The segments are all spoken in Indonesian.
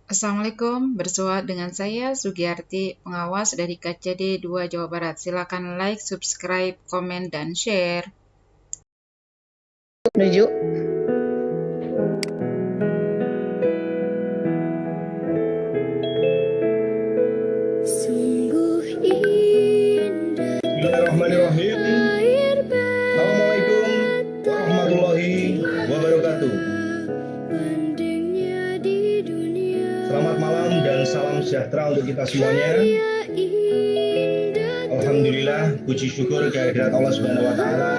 Assalamualaikum, bersua dengan saya Sugiyarti, pengawas dari KCD 2 Jawa Barat. Silakan like, subscribe, komen, dan share. Menuju. Sungguh indah Bismillahirrahmanirrahim. air Assalamualaikum warahmatullahi wabarakatuh. berbandingnya di dunia. Selamat malam dan salam sejahtera untuk kita semuanya. Karya indah Alhamdulillah, puji syukur kehadirat Allah Subhanahu wa taala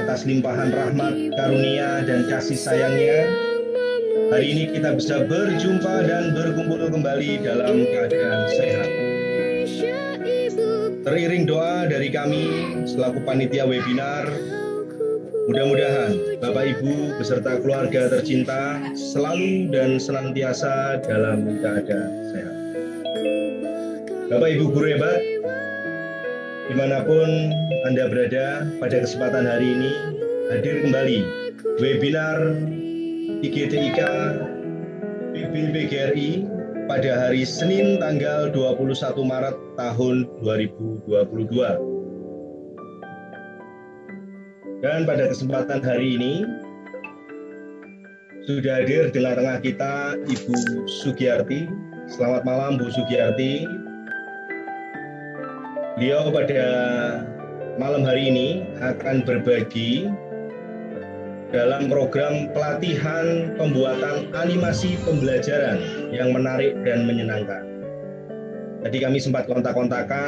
atas limpahan rahmat, karunia dan kasih sayangnya. Hari ini kita bisa berjumpa dan berkumpul kembali dalam keadaan sehat. Teriring doa dari kami selaku panitia webinar, mudah-mudahan Bapak Ibu beserta keluarga tercinta selalu dan senantiasa dalam keadaan sehat. Bapak Ibu guru hebat, dimanapun Anda berada, pada kesempatan hari ini hadir kembali webinar IGTIK PBPGRI pada hari Senin tanggal 21 Maret tahun 2022. Dan pada kesempatan hari ini sudah hadir di tengah kita Ibu Sugiyarti. Selamat malam Bu Sugiyarti. Beliau pada malam hari ini akan berbagi dalam program pelatihan pembuatan animasi pembelajaran yang menarik dan menyenangkan. Tadi kami sempat kontak-kontakan,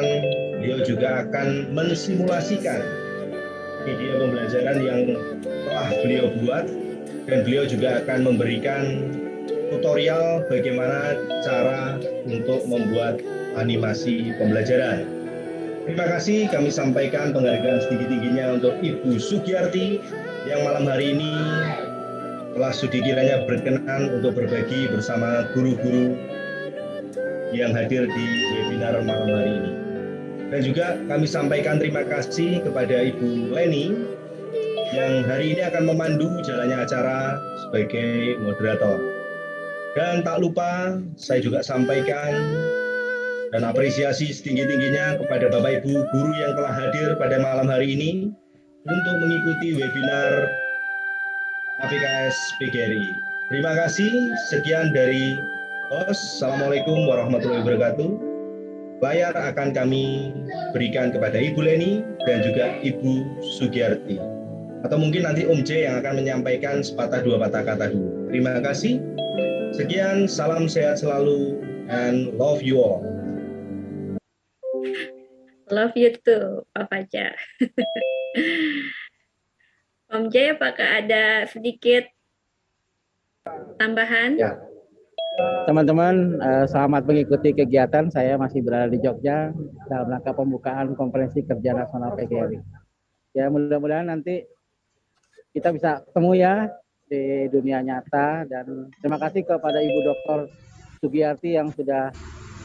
beliau juga akan mensimulasikan video pembelajaran yang telah beliau buat, dan beliau juga akan memberikan tutorial bagaimana cara untuk membuat animasi pembelajaran. Terima kasih, kami sampaikan penghargaan setinggi-tingginya untuk Ibu Sugiyarti yang malam hari ini telah sudi kiranya berkenan untuk berbagi bersama guru-guru yang hadir di webinar malam hari ini. Dan juga kami sampaikan terima kasih kepada Ibu Leni yang hari ini akan memandu jalannya acara sebagai moderator. Dan tak lupa saya juga sampaikan dan apresiasi setinggi-tingginya kepada Bapak Ibu guru yang telah hadir pada malam hari ini untuk mengikuti webinar APKS PGRI. Terima kasih, sekian dari host. Assalamualaikum warahmatullahi wabarakatuh. Layar akan kami berikan kepada Ibu Leni dan juga Ibu Sugiyarti. Atau mungkin nanti Om J yang akan menyampaikan sepatah dua patah kata dulu. Terima kasih. Sekian, salam sehat selalu and love you all. Love you too, Pak Fajar. Om J, apakah ada sedikit tambahan? Ya, teman-teman, selamat mengikuti kegiatan. Saya masih berada di Jogja dalam rangka pembukaan konferensi kerja nasional PGRI. Ya, mudah-mudahan nanti kita bisa ketemu ya di dunia nyata, dan terima kasih kepada Ibu Dr. Sugiyarti yang sudah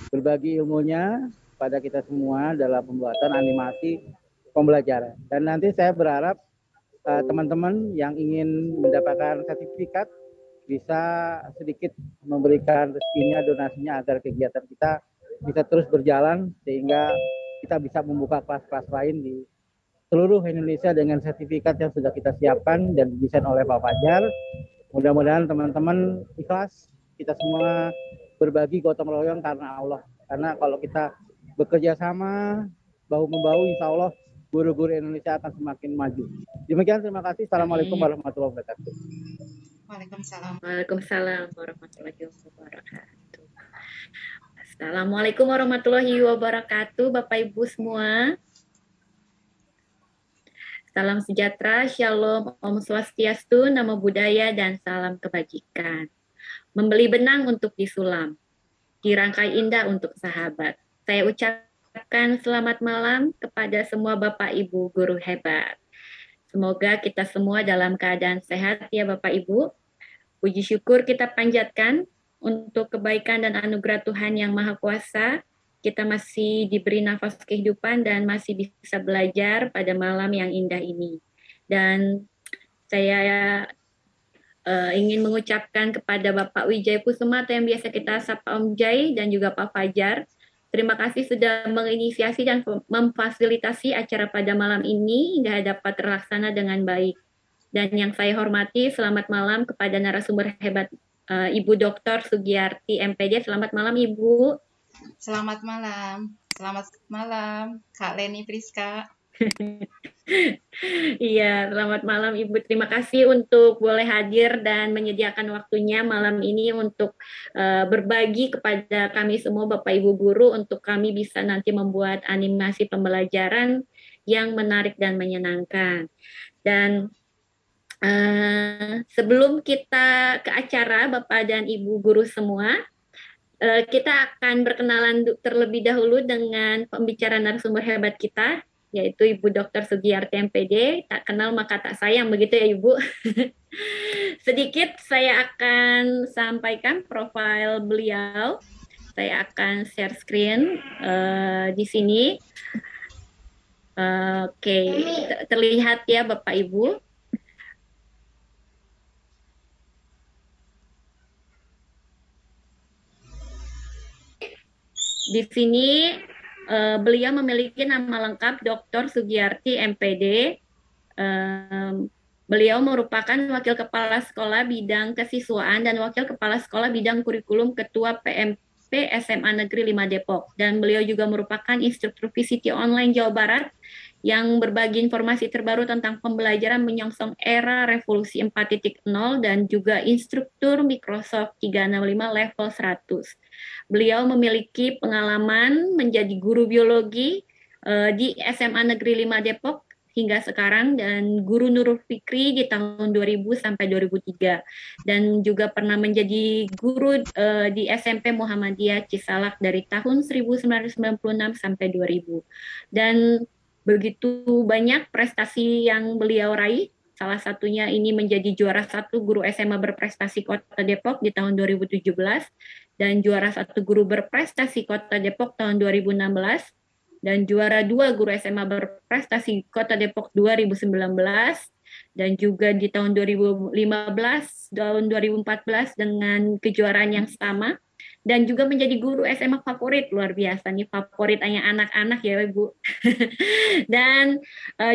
berbagi ilmunya pada kita semua dalam pembuatan animasi pembelajaran. Dan nanti saya berharap teman-teman yang ingin mendapatkan sertifikat bisa sedikit memberikan rezekinya, donasinya, agar kegiatan kita bisa terus berjalan sehingga kita bisa membuka kelas-kelas lain di seluruh Indonesia dengan sertifikat yang sudah kita siapkan dan didesain oleh Pak Fajar. Mudah-mudahan teman-teman ikhlas, kita semua berbagi gotong royong karena Allah. Karena kalau kita bekerja sama, bahu-membahu, insya Allah guru-guru Indonesia akan semakin maju. Demikian, terima kasih. Assalamualaikum warahmatullahi wabarakatuh. Waalaikumsalam. Waalaikumsalam warahmatullahi wabarakatuh. Assalamualaikum warahmatullahi wabarakatuh, Bapak Ibu semua. Salam sejahtera, shalom, om swastiastu, namo buddhaya, dan salam kebajikan. Membeli benang untuk disulam, dirangkai indah untuk sahabat. Saya ucapkan selamat malam kepada semua Bapak Ibu guru hebat. Semoga kita semua dalam keadaan sehat ya Bapak Ibu. Puji syukur kita panjatkan untuk kebaikan dan anugerah Tuhan yang Maha Kuasa. Kita masih diberi nafas kehidupan dan masih bisa belajar pada malam yang indah ini. Dan saya ingin mengucapkan kepada Bapak Wijay Kusuma atau yang biasa kita sapa Om Jai dan juga Pak Fajar. Terima kasih sudah menginisiasi dan memfasilitasi acara pada malam ini hingga dapat terlaksana dengan baik. Dan yang saya hormati, selamat malam kepada narasumber hebat Ibu Dr. Sugiyarti MPD. Selamat malam Ibu. Selamat malam. Selamat malam, Kak Leni Priska. Iya, selamat malam Ibu. Terima kasih untuk boleh hadir dan menyediakan waktunya malam ini untuk berbagi kepada kami semua Bapak Ibu guru untuk kami bisa nanti membuat animasi pembelajaran yang menarik dan menyenangkan. Dan sebelum kita ke acara Bapak dan Ibu guru semua, kita akan berkenalan terlebih dahulu dengan pembicara narasumber hebat kita, yaitu Ibu Dr. Sugiyarti MPD. Tak kenal maka tak sayang, begitu ya Ibu. Sedikit saya akan sampaikan profil beliau. Saya akan share screen di sini. Oke, terlihat ya Bapak Ibu. Di sini beliau memiliki nama lengkap Dr. Sugiyarti MPD. Beliau merupakan Wakil Kepala Sekolah Bidang Kesiswaan dan Wakil Kepala Sekolah Bidang Kurikulum Ketua PMP SMA Negeri 5 Depok. Dan beliau juga merupakan instruktur VCT Online Jawa Barat yang berbagi informasi terbaru tentang pembelajaran menyongsong era revolusi 4.0 dan juga instruktur Microsoft 365 level 100. Beliau memiliki pengalaman menjadi guru biologi di SMA Negeri 5 Depok hingga sekarang dan guru Nurul Fikri di tahun 2000 sampai 2003 dan juga pernah menjadi guru di SMP Muhammadiyah Cisalak dari tahun 1996 sampai 2000 dan begitu banyak prestasi yang beliau raih. Salah satunya ini menjadi juara 1 guru SMA berprestasi Kota Depok di tahun 2017 dan juara 1 guru berprestasi Kota Depok tahun 2016 dan juara 2 guru SMA berprestasi Kota Depok 2019 dan juga di tahun 2015, tahun 2014 dengan kejuaraan yang sama dan juga menjadi guru SMA favorit, luar biasa nih, favorit hanya anak-anak ya Ibu. Dan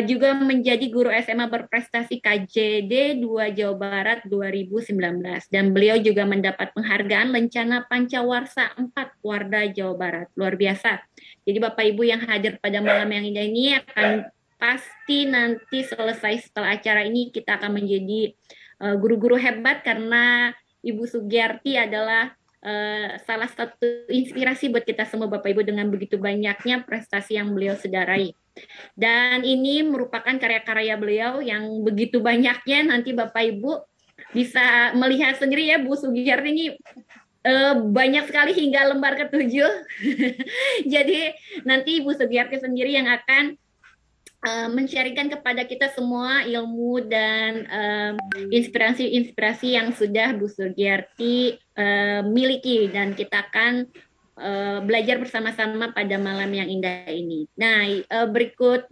juga menjadi guru SMA berprestasi KJD 2 Jawa Barat 2019 dan beliau juga mendapat penghargaan Lencana Pancawarsa 4 Warda Jawa Barat, luar biasa. Jadi Bapak Ibu yang hadir pada malam yang indah ini akan pasti nanti selesai setelah acara ini kita akan menjadi guru-guru hebat karena Ibu Sugiyarti adalah salah satu inspirasi buat kita semua Bapak Ibu dengan begitu banyaknya prestasi yang beliau sedarai. Dan ini merupakan karya-karya beliau yang begitu banyaknya nanti Bapak Ibu bisa melihat sendiri ya Bu Sugiyarti ini banyak sekali hingga lembar ke-7. Jadi nanti Ibu Sugiyarti sendiri yang akan men-sharingkan kepada kita semua ilmu dan inspirasi-inspirasi yang sudah Bu Sugiyarti miliki dan kita akan belajar bersama-sama pada malam yang indah ini. Nah, berikut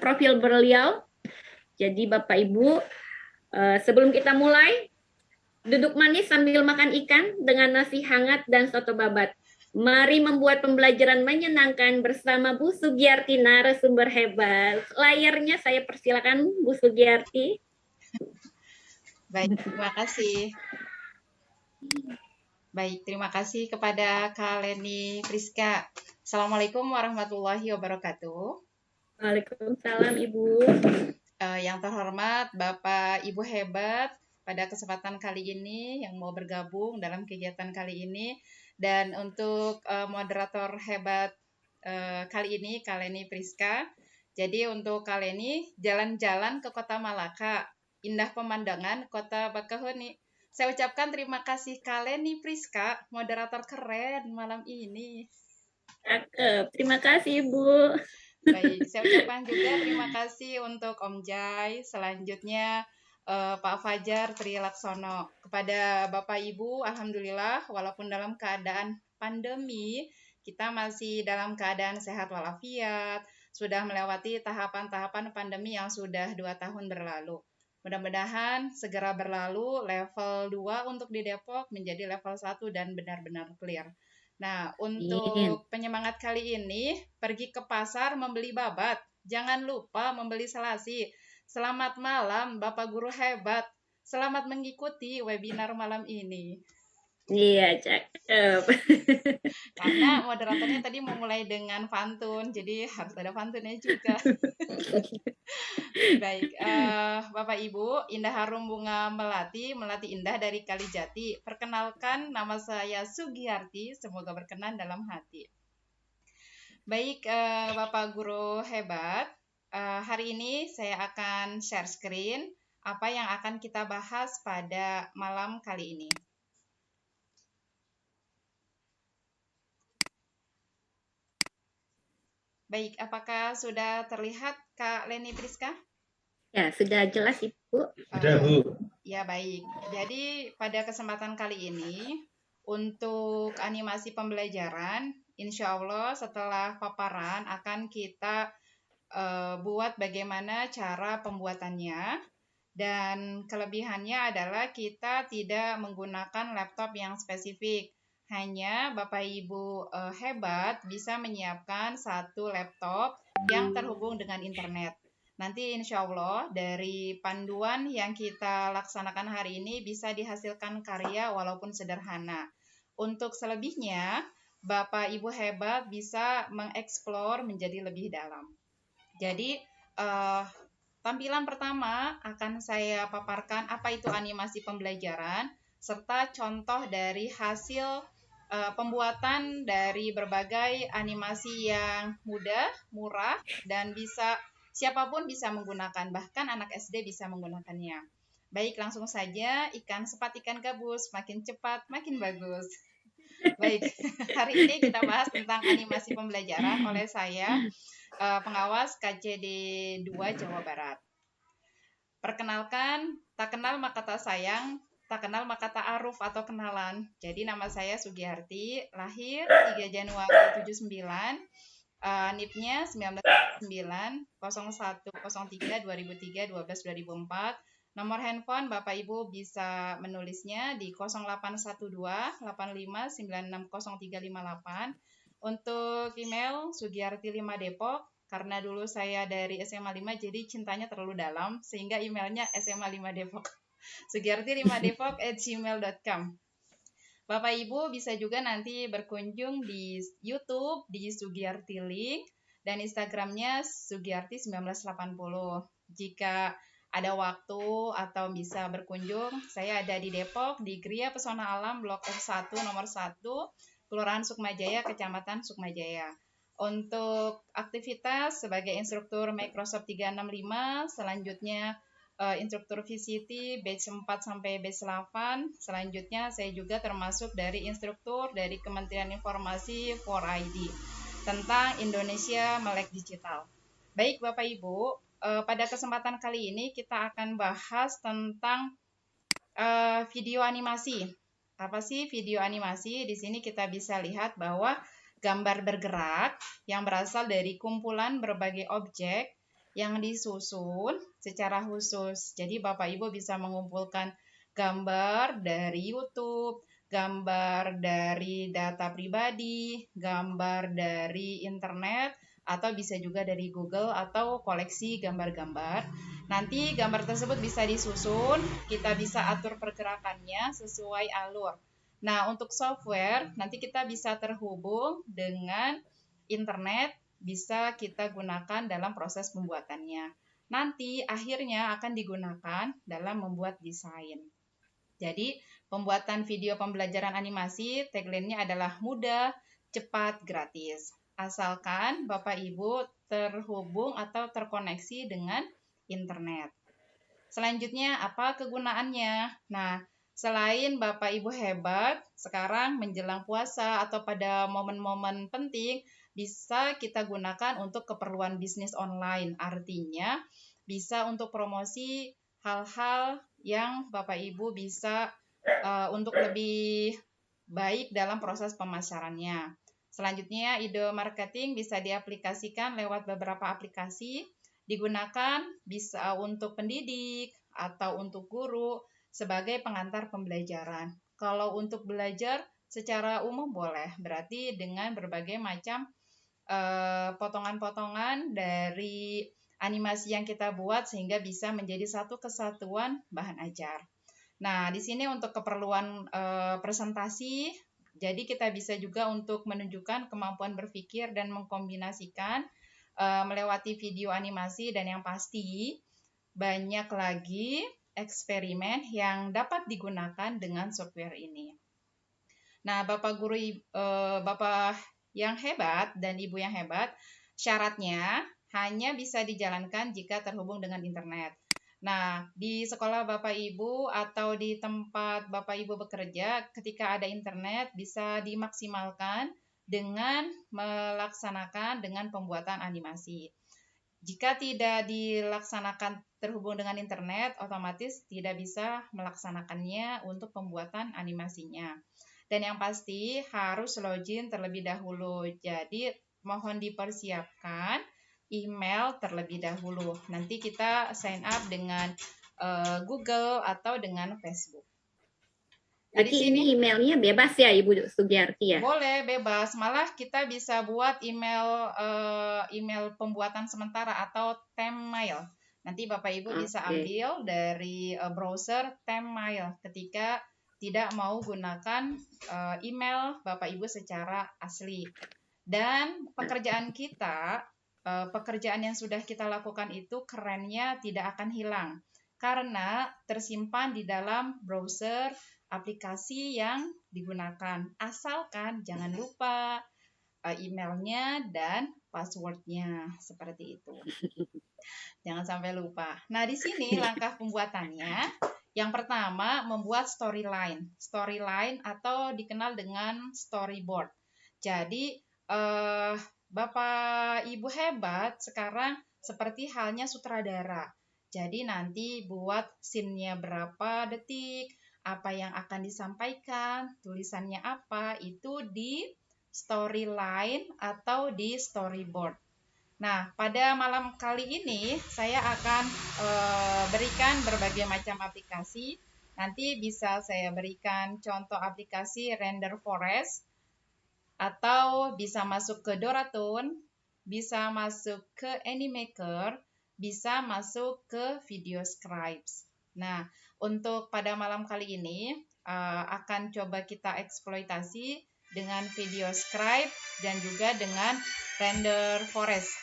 profil beliau. Jadi Bapak Ibu, sebelum kita mulai, duduk manis sambil makan ikan dengan nasi hangat dan soto babat. Mari membuat pembelajaran menyenangkan bersama Bu Sugiyarti, narasumber hebat. Layarnya saya persilakan Bu Sugiyarti. Baik, terima kasih. Baik, terima kasih kepada Kak Leni Priska. Assalamualaikum warahmatullahi wabarakatuh. Waalaikumsalam Ibu. Yang terhormat Bapak Ibu hebat, pada kesempatan kali ini yang mau bergabung dalam kegiatan kali ini. Dan untuk moderator hebat kali ini, Kak Leni Priska. Jadi untuk Kak Leni, jalan-jalan ke Kota Malaka, indah pemandangan Kota Bakahuni. Saya ucapkan terima kasih Kak Leni Priska, moderator keren malam ini. Cakep, terima kasih Ibu. Baik, saya ucapkan juga terima kasih untuk Om Jai. Selanjutnya Pak Fajar Trilaksono. Kepada Bapak Ibu, alhamdulillah walaupun dalam keadaan pandemi, kita masih dalam keadaan sehat walafiat, sudah melewati tahapan-tahapan pandemi yang sudah 2 tahun berlalu. Mudah-mudahan segera berlalu level 2 untuk di Depok menjadi level 1 dan benar-benar clear. Nah, Amin. untuk penyemangat kali ini, pergi ke pasar membeli babat. Jangan lupa membeli selasi. Selamat malam, Bapak Guru hebat. Selamat mengikuti webinar malam ini. Iya, cakep. Karena moderatornya tadi mau mulai dengan pantun, jadi harus ada pantunnya juga. Baik, Bapak Ibu, Indah Harum Bunga Melati, Melati Indah dari Kalijati. Perkenalkan, nama saya Sugiyarti, semoga berkenan dalam hati. Baik, Bapak Guru hebat, hari ini saya akan share screen apa yang akan kita bahas pada malam kali ini. Baik, apakah sudah terlihat Kak Leni Priska? Ya, sudah jelas Ibu. Sudah, Bu. Ya, baik. Jadi pada kesempatan kali ini, untuk animasi pembelajaran, insya Allah setelah paparan akan kita buat bagaimana cara pembuatannya. Dan kelebihannya adalah kita tidak menggunakan laptop yang spesifik. Hanya Bapak Ibu hebat bisa menyiapkan satu laptop yang terhubung dengan internet. Nanti insya Allah dari panduan yang kita laksanakan hari ini bisa dihasilkan karya walaupun sederhana. Untuk selebihnya, Bapak Ibu hebat bisa mengeksplor menjadi lebih dalam. Jadi, tampilan pertama akan saya paparkan apa itu animasi pembelajaran, serta contoh dari hasil pembuatan dari berbagai animasi yang mudah, murah, dan siapapun bisa menggunakan, bahkan anak SD bisa menggunakannya. Baik, langsung saja, ikan sepat ikan gabus, makin cepat, makin bagus. Baik, hari ini kita bahas tentang animasi pembelajaran oleh saya, pengawas KCD 2 Jawa Barat. Perkenalkan, tak kenal maka tak sayang, tak kenal maka tak aruf atau kenalan. Jadi nama saya Sugiyarti, lahir 3 Januari 79, NIP-nya 1999, 0103 2003 12 2004. Nomor handphone Bapak Ibu bisa menulisnya di 0812 85 960358. Untuk email Sugiyarti5 Depok, karena dulu saya dari SMA 5 jadi cintanya terlalu dalam sehingga emailnya SMA5 Depok. Sugiyarti5depok@gmail.com. Bapak Ibu bisa juga nanti berkunjung di YouTube di Sugiyarti Link dan Instagramnya Sugiyarti 1980. Jika ada waktu atau bisa berkunjung, saya ada di Depok di Gria Pesona Alam Blok F1 nomor 1, Kelurahan Sukmajaya, Kecamatan Sukmajaya. Untuk aktivitas sebagai instruktur Microsoft 365, selanjutnya instruktur VCT batch 4 sampai batch 8. Selanjutnya saya juga termasuk dari instruktur dari Kementerian Informasi 4ID tentang Indonesia Melek Digital. Baik Bapak Ibu, pada kesempatan kali ini kita akan bahas tentang video animasi. Apa sih video animasi? Di sini kita bisa lihat bahwa gambar bergerak yang berasal dari kumpulan berbagai objek yang disusun secara khusus. Jadi Bapak Ibu bisa mengumpulkan gambar dari YouTube, gambar dari data pribadi, gambar dari internet, atau bisa juga dari Google atau koleksi gambar-gambar. Nanti gambar tersebut bisa disusun, kita bisa atur pergerakannya sesuai alur. Nah, untuk software, nanti kita bisa terhubung dengan internet, bisa kita gunakan dalam proses pembuatannya. Nanti akhirnya akan digunakan dalam membuat desain. Jadi, pembuatan video pembelajaran animasi, tagline-nya adalah mudah, cepat, gratis. Asalkan Bapak Ibu terhubung atau terkoneksi dengan internet. Selanjutnya, apa kegunaannya? Nah, selain Bapak Ibu hebat, sekarang menjelang puasa atau pada momen-momen penting, bisa kita gunakan untuk keperluan bisnis online. Artinya, bisa untuk promosi hal-hal yang Bapak Ibu bisa untuk lebih baik dalam proses pemasarannya. Selanjutnya, ide marketing bisa diaplikasikan lewat beberapa aplikasi, digunakan bisa untuk pendidik atau untuk guru sebagai pengantar pembelajaran. Kalau untuk belajar secara umum boleh, berarti dengan berbagai macam potongan-potongan dari animasi yang kita buat sehingga bisa menjadi satu kesatuan bahan ajar. Nah, di sini untuk keperluan presentasi, jadi kita bisa juga untuk menunjukkan kemampuan berpikir dan mengkombinasikan melewati video animasi, dan yang pasti banyak lagi eksperimen yang dapat digunakan dengan software ini. Nah, Bapak guru, Bapak yang hebat dan Ibu yang hebat, syaratnya hanya bisa dijalankan jika terhubung dengan internet. Nah, di sekolah Bapak Ibu atau di tempat Bapak Ibu bekerja, ketika ada internet bisa dimaksimalkan dengan melaksanakan dengan pembuatan animasi. Jika tidak dilaksanakan terhubung dengan internet, otomatis tidak bisa melaksanakannya untuk pembuatan animasinya. Dan yang pasti harus login terlebih dahulu. Jadi mohon dipersiapkan email terlebih dahulu. Nanti kita sign up dengan Google atau dengan Facebook. Nah, di Berarti sini ini emailnya bebas ya Ibu Sugiarti ya? boleh bebas, malah kita bisa buat email pembuatan sementara atau temp-mail. Nanti Bapak Ibu bisa Oke. ambil dari browser temp-mail ketika tidak mau gunakan email Bapak Ibu secara asli. Dan pekerjaan kita, pekerjaan yang sudah kita lakukan itu kerennya tidak akan hilang karena tersimpan di dalam browser aplikasi yang digunakan. Asalkan jangan lupa emailnya dan passwordnya, seperti itu. Jangan sampai lupa. Nah, di sini langkah pembuatannya. Yang pertama, membuat storyline. Storyline atau dikenal dengan storyboard. Jadi, Bapak Ibu hebat sekarang seperti halnya sutradara. Jadi nanti buat scene-nya berapa detik, apa yang akan disampaikan, tulisannya apa, itu di storyline atau di storyboard. Nah, pada malam kali ini saya akan berikan berbagai macam aplikasi. Nanti bisa saya berikan contoh aplikasi Render Forest, atau bisa masuk ke Doratone, bisa masuk ke Animaker, bisa masuk ke VideoScribes. Nah, untuk pada malam kali ini akan coba kita eksploitasi dengan VideoScribe dan juga dengan Render Forest.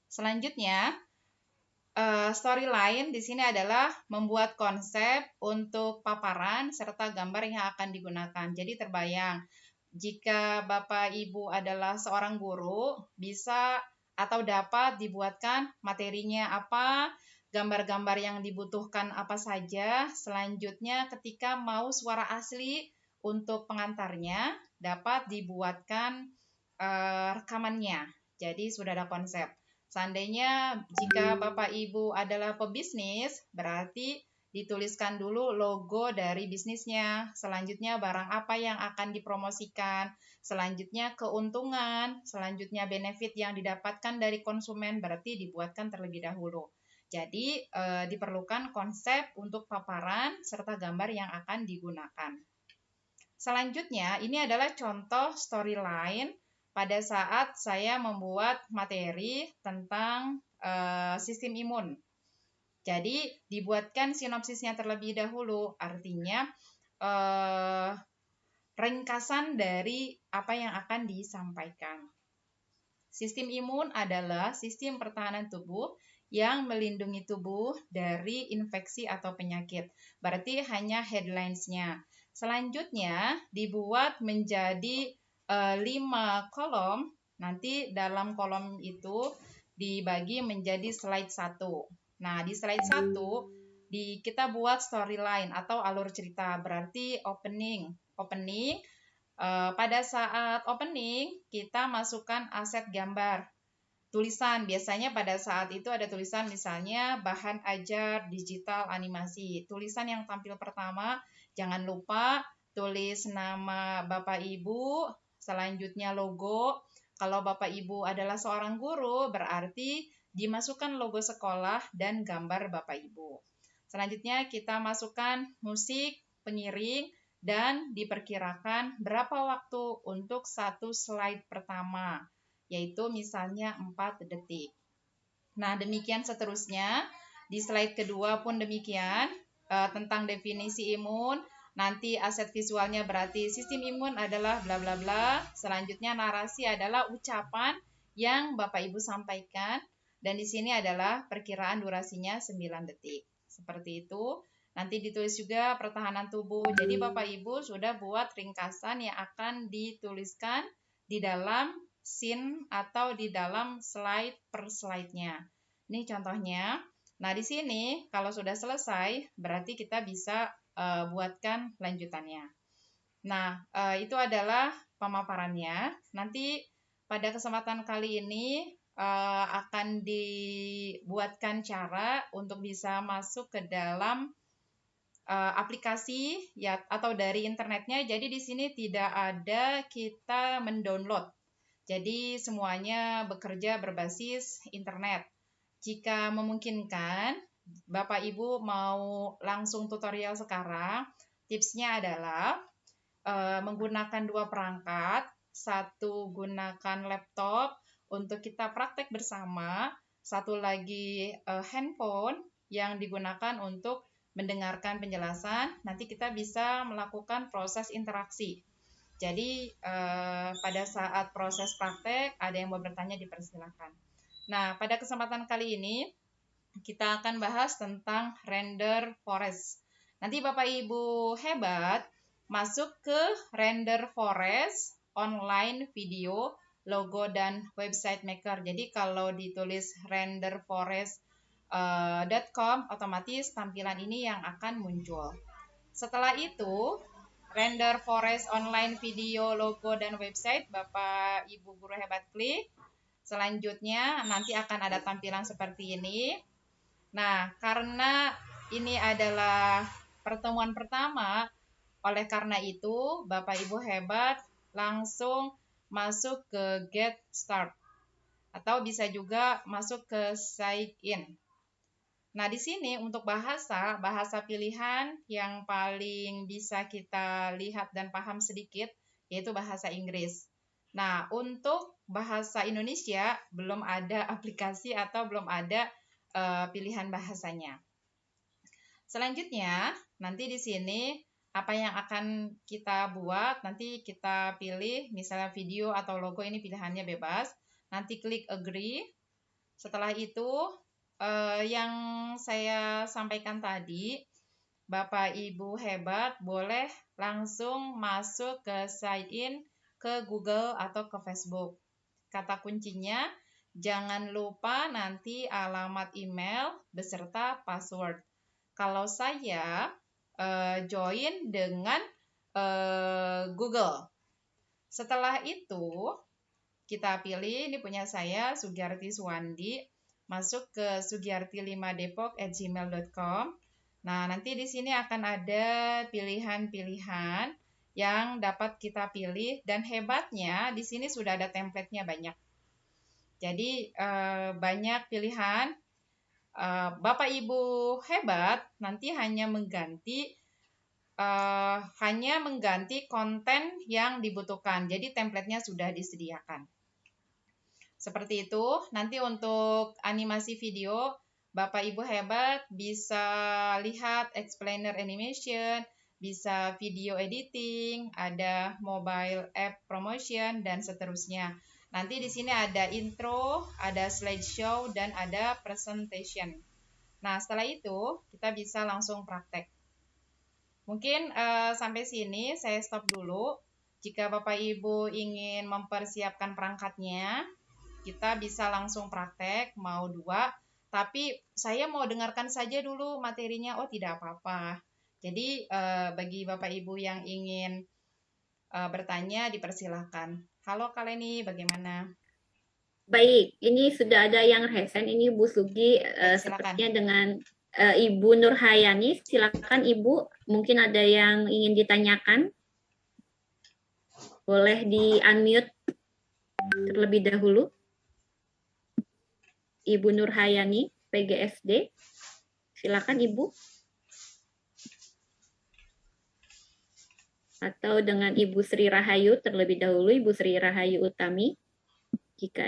Selanjutnya, storyline di sini adalah membuat konsep untuk paparan serta gambar yang akan digunakan. Jadi terbayang, jika Bapak Ibu adalah seorang guru, bisa atau dapat dibuatkan materinya apa, gambar-gambar yang dibutuhkan apa saja. Selanjutnya ketika mau suara asli untuk pengantarnya, dapat dibuatkan rekamannya. Jadi sudah ada konsep. Seandainya jika Bapak Ibu adalah pebisnis, berarti dituliskan dulu logo dari bisnisnya, selanjutnya barang apa yang akan dipromosikan, selanjutnya keuntungan, selanjutnya benefit yang didapatkan dari konsumen, berarti dibuatkan terlebih dahulu. Jadi diperlukan konsep untuk paparan serta gambar yang akan digunakan. Selanjutnya, ini adalah contoh storyline pada saat saya membuat materi tentang sistem imun. Jadi, dibuatkan sinopsisnya terlebih dahulu, artinya ringkasan dari apa yang akan disampaikan. Sistem imun adalah sistem pertahanan tubuh yang melindungi tubuh dari infeksi atau penyakit. Berarti hanya headlines-nya. Selanjutnya, dibuat menjadi 5 kolom, nanti dalam kolom itu dibagi menjadi slide 1. Nah, di slide 1 kita buat storyline atau alur cerita, berarti opening. Pada saat opening, kita masukkan aset gambar. Tulisan, biasanya pada saat itu ada tulisan misalnya bahan ajar digital animasi. Tulisan yang tampil pertama, jangan lupa tulis nama Bapak Ibu, selanjutnya logo. Kalau Bapak Ibu adalah seorang guru, berarti dimasukkan logo sekolah dan gambar Bapak Ibu. Selanjutnya kita masukkan musik, pengiring, dan diperkirakan berapa waktu untuk satu slide pertama, yaitu misalnya 4 detik. Nah, demikian seterusnya. Di slide kedua pun demikian, tentang definisi imun. Nanti aset visualnya berarti sistem imun adalah bla bla bla. Selanjutnya narasi adalah ucapan yang Bapak Ibu sampaikan. Dan di sini adalah perkiraan durasinya 9 detik. Seperti itu. Nanti ditulis juga pertahanan tubuh. Jadi Bapak Ibu sudah buat ringkasan yang akan dituliskan di dalam scene atau di dalam slide per slide-nya. Ini contohnya. Nah, di sini kalau sudah selesai, berarti kita bisa buatkan lanjutannya. Nah, itu adalah pemaparannya. Nanti pada kesempatan kali ini akan dibuatkan cara untuk bisa masuk ke dalam aplikasi ya atau dari internetnya. Jadi di sini tidak ada kita mendownload. Jadi semuanya bekerja berbasis internet. Jika memungkinkan, Bapak Ibu mau langsung tutorial sekarang, tipsnya adalah menggunakan 2 perangkat, satu gunakan laptop untuk kita praktek bersama, satu lagi handphone yang digunakan untuk mendengarkan penjelasan, nanti kita bisa melakukan proses interaksi. Jadi pada saat proses praktek, ada yang mau bertanya dipersilakan. Nah, pada kesempatan kali ini, kita akan bahas tentang render forest. Nanti Bapak Ibu hebat, masuk ke render forest, online video, logo, dan website maker. Jadi kalau ditulis renderforest.com, otomatis tampilan ini yang akan muncul. Setelah itu, render forest online video, logo, dan website, Bapak Ibu guru hebat klik. Selanjutnya nanti akan ada tampilan seperti ini. Nah, karena ini adalah pertemuan pertama, oleh karena itu Bapak Ibu hebat langsung masuk ke Get Start. Atau bisa juga masuk ke Sign In. Nah, di sini untuk bahasa pilihan yang paling bisa kita lihat dan paham sedikit, yaitu bahasa Inggris. Nah, untuk bahasa Indonesia belum ada aplikasi atau belum ada pilihan bahasanya. Selanjutnya, nanti di sini apa yang akan kita buat, nanti kita pilih misalnya video atau logo, ini pilihannya bebas. Nanti klik agree. Setelah itu, yang saya sampaikan tadi, Bapak Ibu hebat boleh langsung masuk ke sign in ke Google atau ke Facebook. Kata kuncinya, jangan lupa nanti alamat email beserta password. Kalau saya join dengan Google. Setelah itu, kita pilih, ini punya saya, Sugiarti Suwandi, masuk ke sugiarti5depok@gmail.com. Nah, nanti di sini akan ada pilihan-pilihan yang dapat kita pilih, dan hebatnya di sini sudah ada template-nya banyak. Jadi banyak pilihan. Bapak Ibu hebat nanti hanya mengganti konten yang dibutuhkan. Jadi template-nya sudah disediakan. Seperti itu. Nanti untuk animasi video, Bapak Ibu hebat bisa lihat explainer animation, bisa video editing, ada mobile app promotion, dan seterusnya. Nanti di sini ada intro, ada slideshow, dan ada presentation. Nah, setelah itu kita bisa langsung praktek. Mungkin sampai sini saya stop dulu. Jika Bapak Ibu ingin mempersiapkan perangkatnya, kita bisa langsung praktek, mau 2. Tapi saya mau dengarkan saja dulu materinya, oh tidak apa-apa. Jadi bagi Bapak Ibu yang ingin bertanya dipersilahkan. Halo Kak Leni, bagaimana? Baik, ini sudah ada yang resen. Ini Bu Sugi sepertinya dengan Ibu Nurhayani. Silakan Ibu, mungkin ada yang ingin ditanyakan. Boleh di-unmute. terlebih dahulu. Ibu Nurhayani, PGSD. Silakan Ibu. Atau dengan Ibu Sri Rahayu terlebih dahulu, Ibu Sri Rahayu Utami. Jika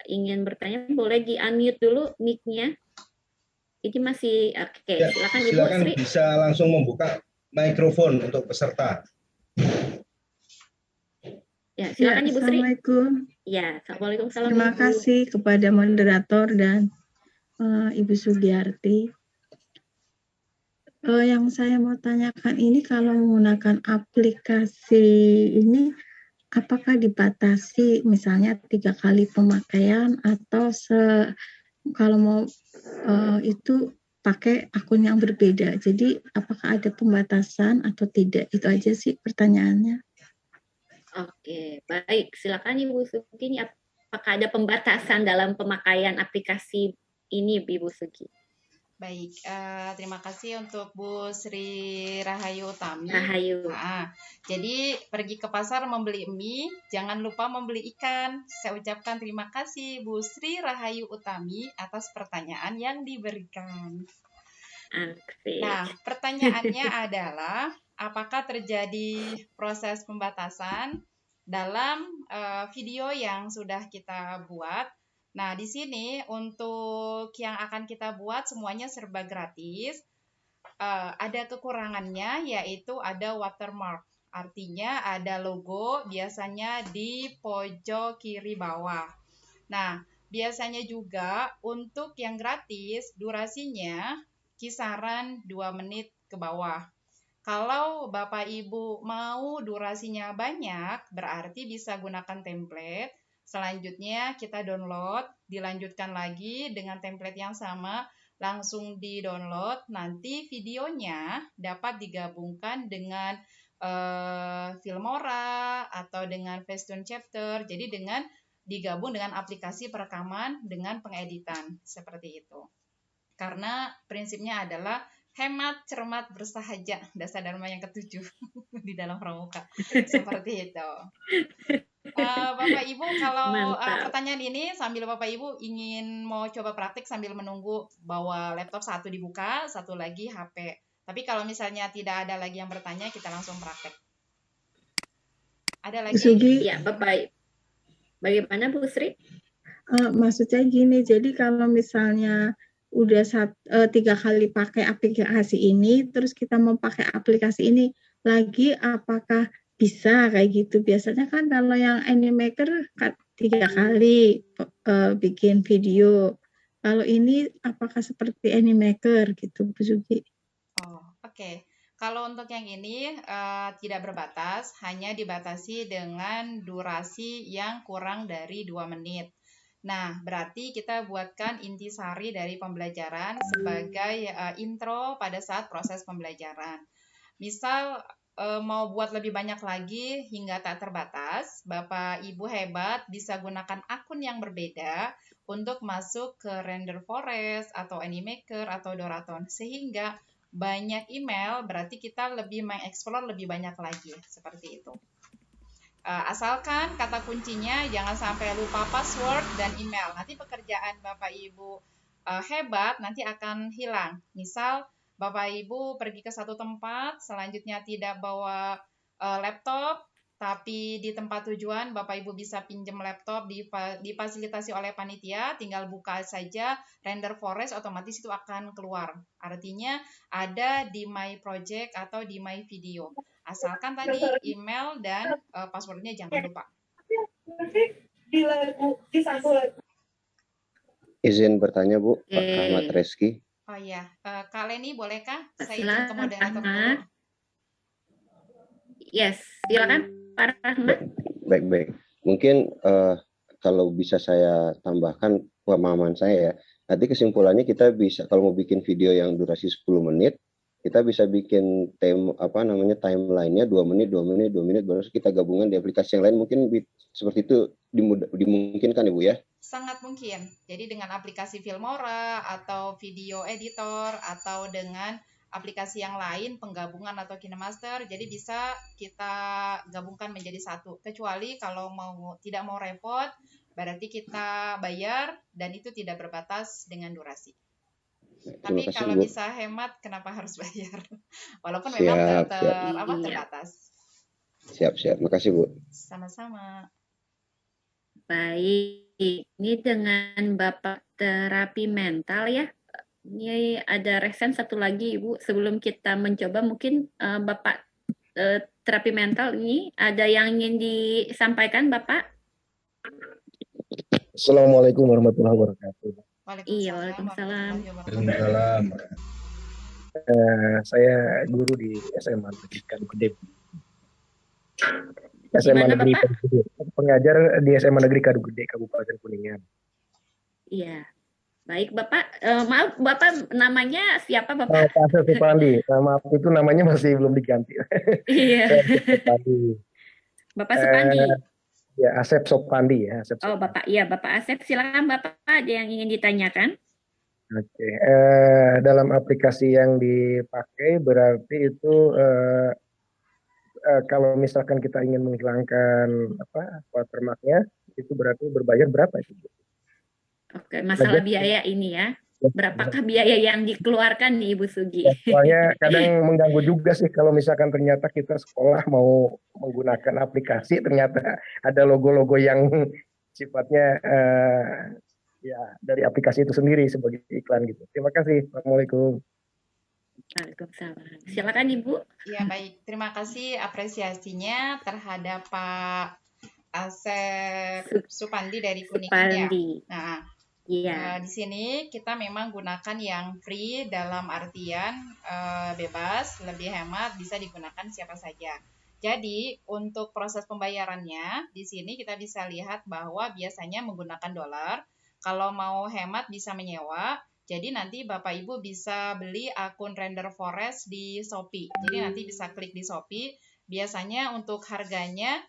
ingin bertanya, boleh di-unmute dulu mic-nya. Ini masih, oke, Ya, silakan Ibu silakan Sri. bisa langsung membuka mikrofon untuk peserta. Ya, silakan Ibu Sri. Assalamualaikum. Ya, Assalamualaikum. Terima kasih kepada moderator dan Ibu Sugiyarti. Yang saya mau tanyakan ini kalau menggunakan aplikasi ini, apakah dibatasi misalnya 3 kali pemakaian atau kalau mau itu pakai akun yang berbeda. Jadi apakah ada pembatasan atau tidak? Itu aja sih pertanyaannya. Oke, baik. Silakan Ibu Sugi. Apakah ada pembatasan dalam pemakaian aplikasi ini, Ibu Sugi? Baik, terima kasih untuk Bu Sri Rahayu Utami. Rahayu. Nah, jadi pergi ke pasar membeli mie, jangan lupa membeli ikan. Saya ucapkan terima kasih Bu Sri Rahayu Utami atas pertanyaan yang diberikan. Asik. Nah, pertanyaannya adalah apakah terjadi proses pembatasan dalam video yang sudah kita buat? Nah, di sini untuk yang akan kita buat semuanya serba gratis. Ada kekurangannya yaitu ada watermark. Artinya ada logo biasanya di pojok kiri bawah. Nah, biasanya juga untuk yang gratis durasinya kisaran 2 menit ke bawah. Kalau Bapak Ibu mau durasinya banyak, berarti bisa gunakan template. Selanjutnya kita download, dilanjutkan lagi dengan template yang sama, langsung di-download. Nanti videonya dapat digabungkan dengan Filmora atau dengan Facetune Chapter. Jadi digabung dengan aplikasi perekaman dengan pengeditan seperti itu. Karena prinsipnya adalah hemat, cermat, bersahaja, dasar dharma yang ke-7 di dalam pramuka. Seperti itu. Bapak Ibu, kalau pertanyaan ini sambil Bapak Ibu ingin mau coba praktik sambil menunggu bawa laptop, satu dibuka, satu lagi HP. Tapi kalau misalnya tidak ada lagi yang bertanya, kita langsung praktek. Ada lagi? Sugi, Ya, Bapak. Bagaimana Bu Sri? maksudnya gini, jadi kalau misalnya udah 3 kali pakai aplikasi ini, terus kita mau pakai aplikasi ini lagi, apakah bisa kayak gitu? Biasanya kan kalau yang Animaker 3 kali bikin video. Kalau ini apakah seperti Animaker gitu, Bu Sugi? Oh, oke. Kalau untuk yang ini tidak berbatas, hanya dibatasi dengan durasi yang kurang dari 2 menit. Nah, berarti kita buatkan intisari dari pembelajaran sebagai intro pada saat proses pembelajaran. Misal mau buat lebih banyak lagi hingga tak terbatas, Bapak Ibu hebat bisa gunakan akun yang berbeda untuk masuk ke Render Forest atau Animaker atau Doraton, sehingga banyak email, berarti kita lebih mengeksplor lebih banyak lagi, seperti itu. Asalkan kata kuncinya jangan sampai lupa password dan email. Nanti pekerjaan Bapak Ibu hebat nanti akan hilang. Misal Bapak Ibu pergi ke satu tempat, selanjutnya tidak bawa laptop, tapi di tempat tujuan Bapak Ibu bisa pinjam laptop, difasilitasi oleh panitia, tinggal buka saja Render Forest, otomatis itu akan keluar. Artinya ada di My Project atau di My Video. Asalkan tadi email dan passwordnya jangan lupa. Izin bertanya Bu, Pak Rahmat Reski. Oh iya, Kak Leni bolehkah? Saya izin Silakan, ke moderator Pak. dulu. Yes, silakan Pak Rahmat. Baik. Mungkin kalau bisa saya tambahkan pemahaman saya ya. Nanti kesimpulannya kita bisa kalau mau bikin video yang durasi 10 menit, kita bisa bikin timeline-nya 2 menit, baru kita gabungkan di aplikasi yang lain. Mungkin seperti itu dimungkinkan Ibu ya? Sangat mungkin. Jadi dengan aplikasi Filmora atau video editor atau dengan aplikasi yang lain, penggabungan atau KineMaster, jadi bisa kita gabungkan menjadi satu. Kecuali kalau tidak mau repot, berarti kita bayar dan itu tidak berbatas dengan durasi. Terima Tapi kasih kalau Bu. bisa hemat, kenapa harus bayar? Walaupun memang Siap. Iya. terbatas. Makasih Bu. Sama-sama. Baik, ini dengan Bapak terapi mental ya. Ini ada resen satu lagi Ibu. Sebelum kita mencoba mungkin Bapak terapi mental ini ada yang ingin disampaikan Bapak? Assalamualaikum warahmatullahi wabarakatuh. Iya, waalaikumsalam. Waalaikumsalam. Saya guru di SMA Negeri Kadu Gede. SMA Gimana, Negeri Bapak? Kadu Gede. Pengajar di SMA Negeri Kadu Gede, Kabupaten Kuningan. Iya. Baik, Bapak. Maaf, Bapak namanya siapa, Bapak? Pak Asep Supandi. Maaf, itu namanya masih belum diganti. Iya. Saya Asep Supandi. Bapak Supandi. Ya, Asep Supandi ya. Asep Oh, Supandi. Bapak. Iya, Bapak Asep. Silakan, Bapak. Ada yang ingin ditanyakan? Oke. Dalam aplikasi yang dipakai berarti itu kalau misalkan kita ingin menghilangkan watermarknya, itu berarti berbayar berapa itu? Oke, masalah biaya ini ya. Berapakah biaya yang dikeluarkan nih Ibu Sugi? Ya, soalnya kadang mengganggu juga sih kalau misalkan ternyata kita sekolah mau menggunakan aplikasi, ternyata ada logo-logo yang sifatnya ya dari aplikasi itu sendiri sebagai iklan gitu. Terima kasih. Assalamualaikum. Waalaikumsalam. Silakan Ibu. Ya baik, terima kasih apresiasinya terhadap Pak Asep Supandi dari Kuningan ya. Supandi. Nah, Iya. di sini kita memang gunakan yang free dalam artian bebas, lebih hemat, bisa digunakan siapa saja. Jadi untuk proses pembayarannya di sini kita bisa lihat bahwa biasanya menggunakan dolar. Kalau mau hemat bisa menyewa. Jadi nanti Bapak Ibu bisa beli akun Render Forest di Shopee. Jadi nanti bisa klik di Shopee. Biasanya untuk harganya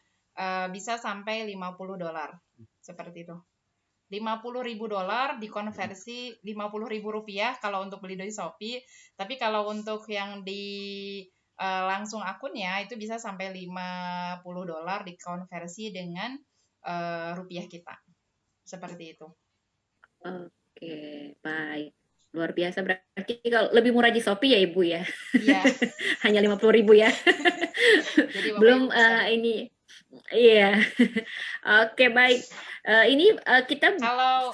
bisa sampai $50. Seperti itu. $50.000 dikonversi Rp50.000 kalau untuk beli di Shopee. Tapi kalau untuk yang di langsung akunnya itu bisa sampai $50 dikonversi dengan rupiah kita. Seperti itu. Oke, baik. Luar biasa, berarti kalau lebih murah di Shopee ya Ibu ya. Iya. Hanya 50.000 ya. Jadi Belum Bapak Ibu bisa. ini. Iya. Oke, baik. Ini kita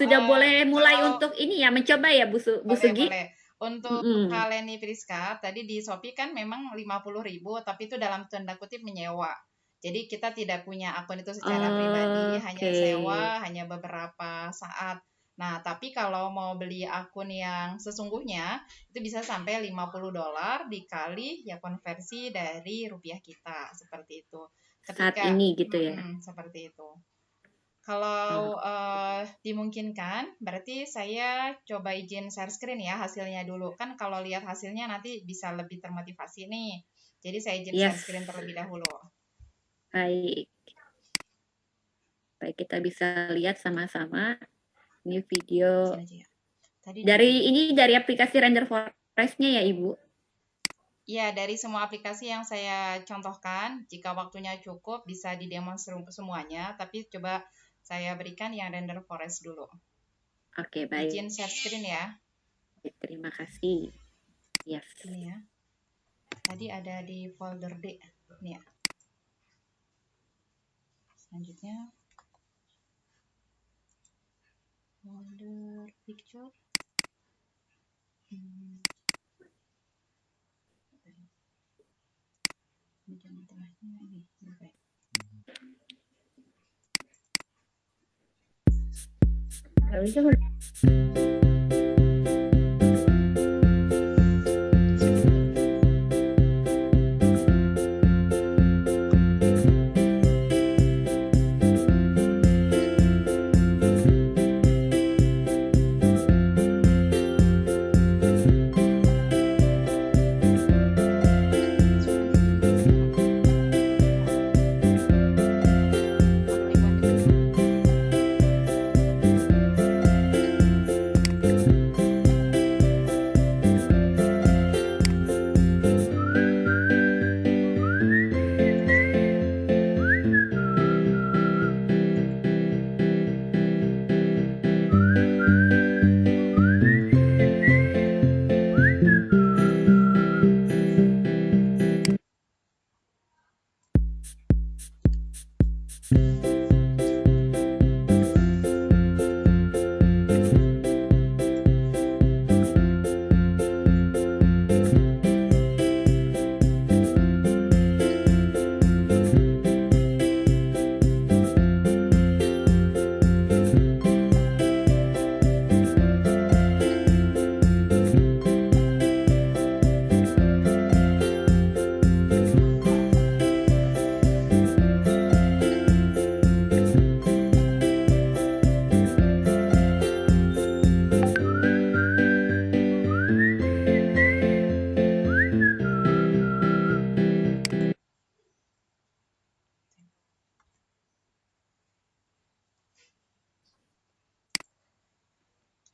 sudah boleh mulai untuk ini ya, mencoba ya Bu Sugi. Boleh. Untuk Kak Leni Priska, tadi di Shopee kan memang 50.000, tapi itu dalam tanda kutip menyewa. Jadi kita tidak punya akun itu secara pribadi, hanya sewa, hanya beberapa saat. Nah, tapi kalau mau beli akun yang sesungguhnya, itu bisa sampai $50 dikali ya konversi dari rupiah kita, seperti itu. Saat ini gitu ya? Seperti itu. Kalau dimungkinkan, berarti saya coba izin share screen ya hasilnya dulu. Kan kalau lihat hasilnya nanti bisa lebih termotivasi nih. Jadi saya izin share screen terlebih dahulu. Baik. Baik, kita bisa lihat sama-sama. Ini video dari aplikasi Render Forest-nya ya Ibu? Iya, dari semua aplikasi yang saya contohkan, jika waktunya cukup bisa didemo semuanya, tapi coba saya berikan yang Render Forest dulu. Oke, baik. Izin share screen ya. Terima kasih. Yes. Ini ya. Tadi ada di folder D. Ini ya. Selanjutnya folder picture. Ini jangan tengahnya ini. Oke.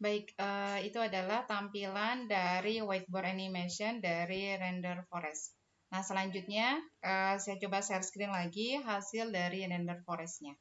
Baik, itu adalah tampilan dari whiteboard animation dari Render Forest. Nah, selanjutnya saya coba share screen lagi hasil dari Render Forest-nya.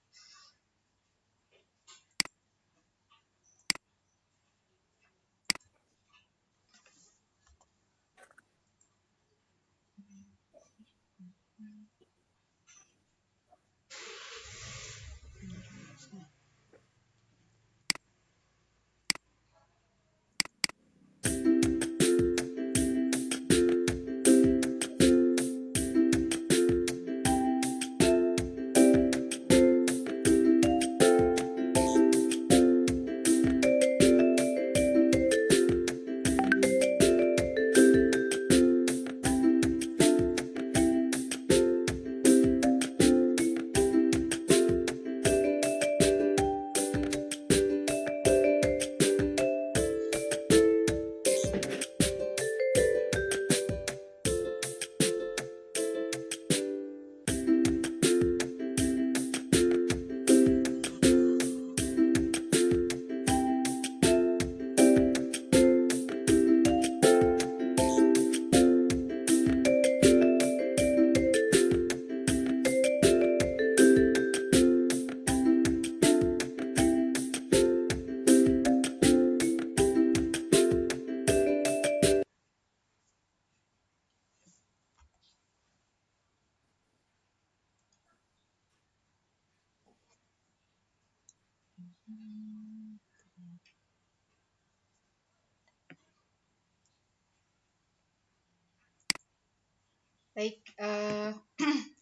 Baik,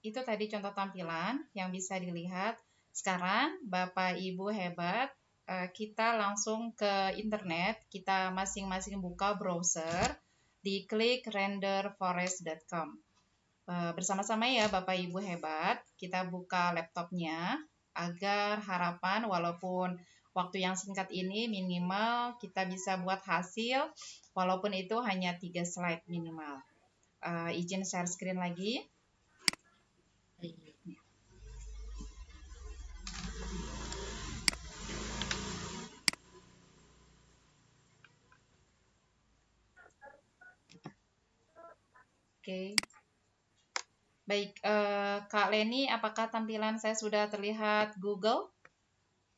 itu tadi contoh tampilan yang bisa dilihat. Sekarang, Bapak Ibu hebat, kita langsung ke internet, kita masing-masing buka browser, diklik renderforest.com. Bersama-sama ya Bapak Ibu hebat, kita buka laptopnya, agar harapan walaupun waktu yang singkat ini minimal kita bisa buat hasil, walaupun itu hanya 3 slide minimal. Izin share screen lagi. Oke. Baik, Kak Leni, apakah tampilan saya sudah terlihat Google?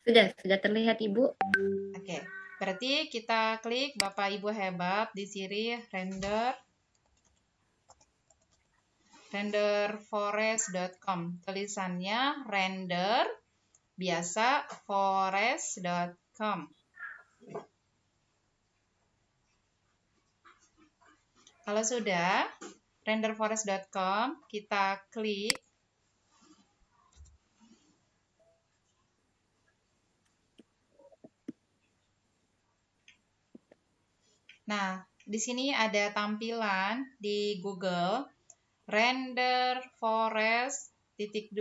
Sudah terlihat Ibu. Oke, berarti kita klik Bapak Ibu hebat di sini renderforest.com. Tulisannya render biasa forest.com. Kalau sudah, renderforest.com, kita klik. Nah, di sini ada tampilan di Google, renderforest.2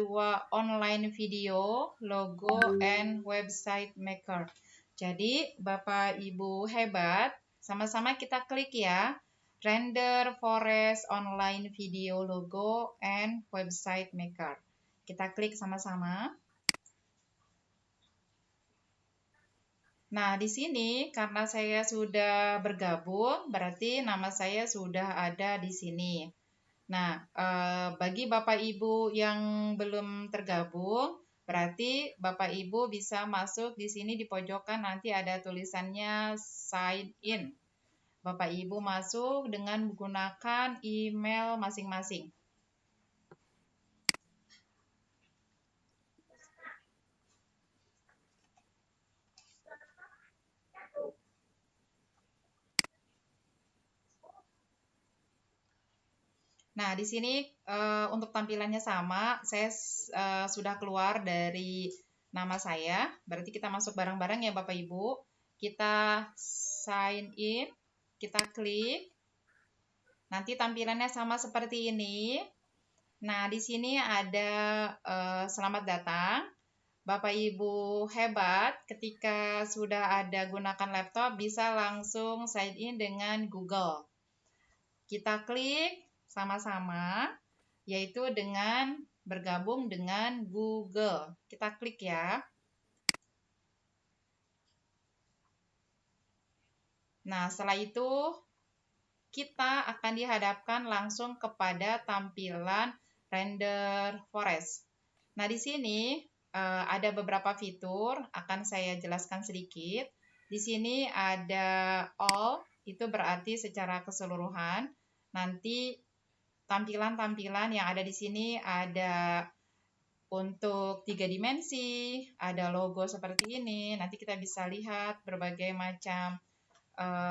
online video, logo, and website maker. Jadi, Bapak Ibu hebat, sama-sama kita klik ya, Render Forest online video, logo, and website maker. Kita klik sama-sama. Nah, di sini karena saya sudah bergabung, berarti nama saya sudah ada di sini. Nah, bagi Bapak Ibu yang belum tergabung, berarti Bapak Ibu bisa masuk di sini di pojokan nanti ada tulisannya sign in. Bapak Ibu masuk dengan menggunakan email masing-masing. Nah, di sini untuk tampilannya sama, saya sudah keluar dari nama saya, berarti kita masuk bareng-bareng ya Bapak Ibu. Kita sign in, kita klik, nanti tampilannya sama seperti ini. Nah, di sini ada selamat datang. Bapak Ibu hebat, ketika sudah ada gunakan laptop, bisa langsung sign in dengan Google. Kita klik sama-sama, yaitu dengan bergabung dengan Google. Kita klik ya. Nah, setelah itu kita akan dihadapkan langsung kepada tampilan render forest. Nah, di sini ada beberapa fitur, akan saya jelaskan sedikit. Di sini ada all, itu berarti secara keseluruhan. Nanti tampilan-tampilan yang ada di sini ada untuk 3 dimensi, ada logo seperti ini. Nanti kita bisa lihat berbagai macam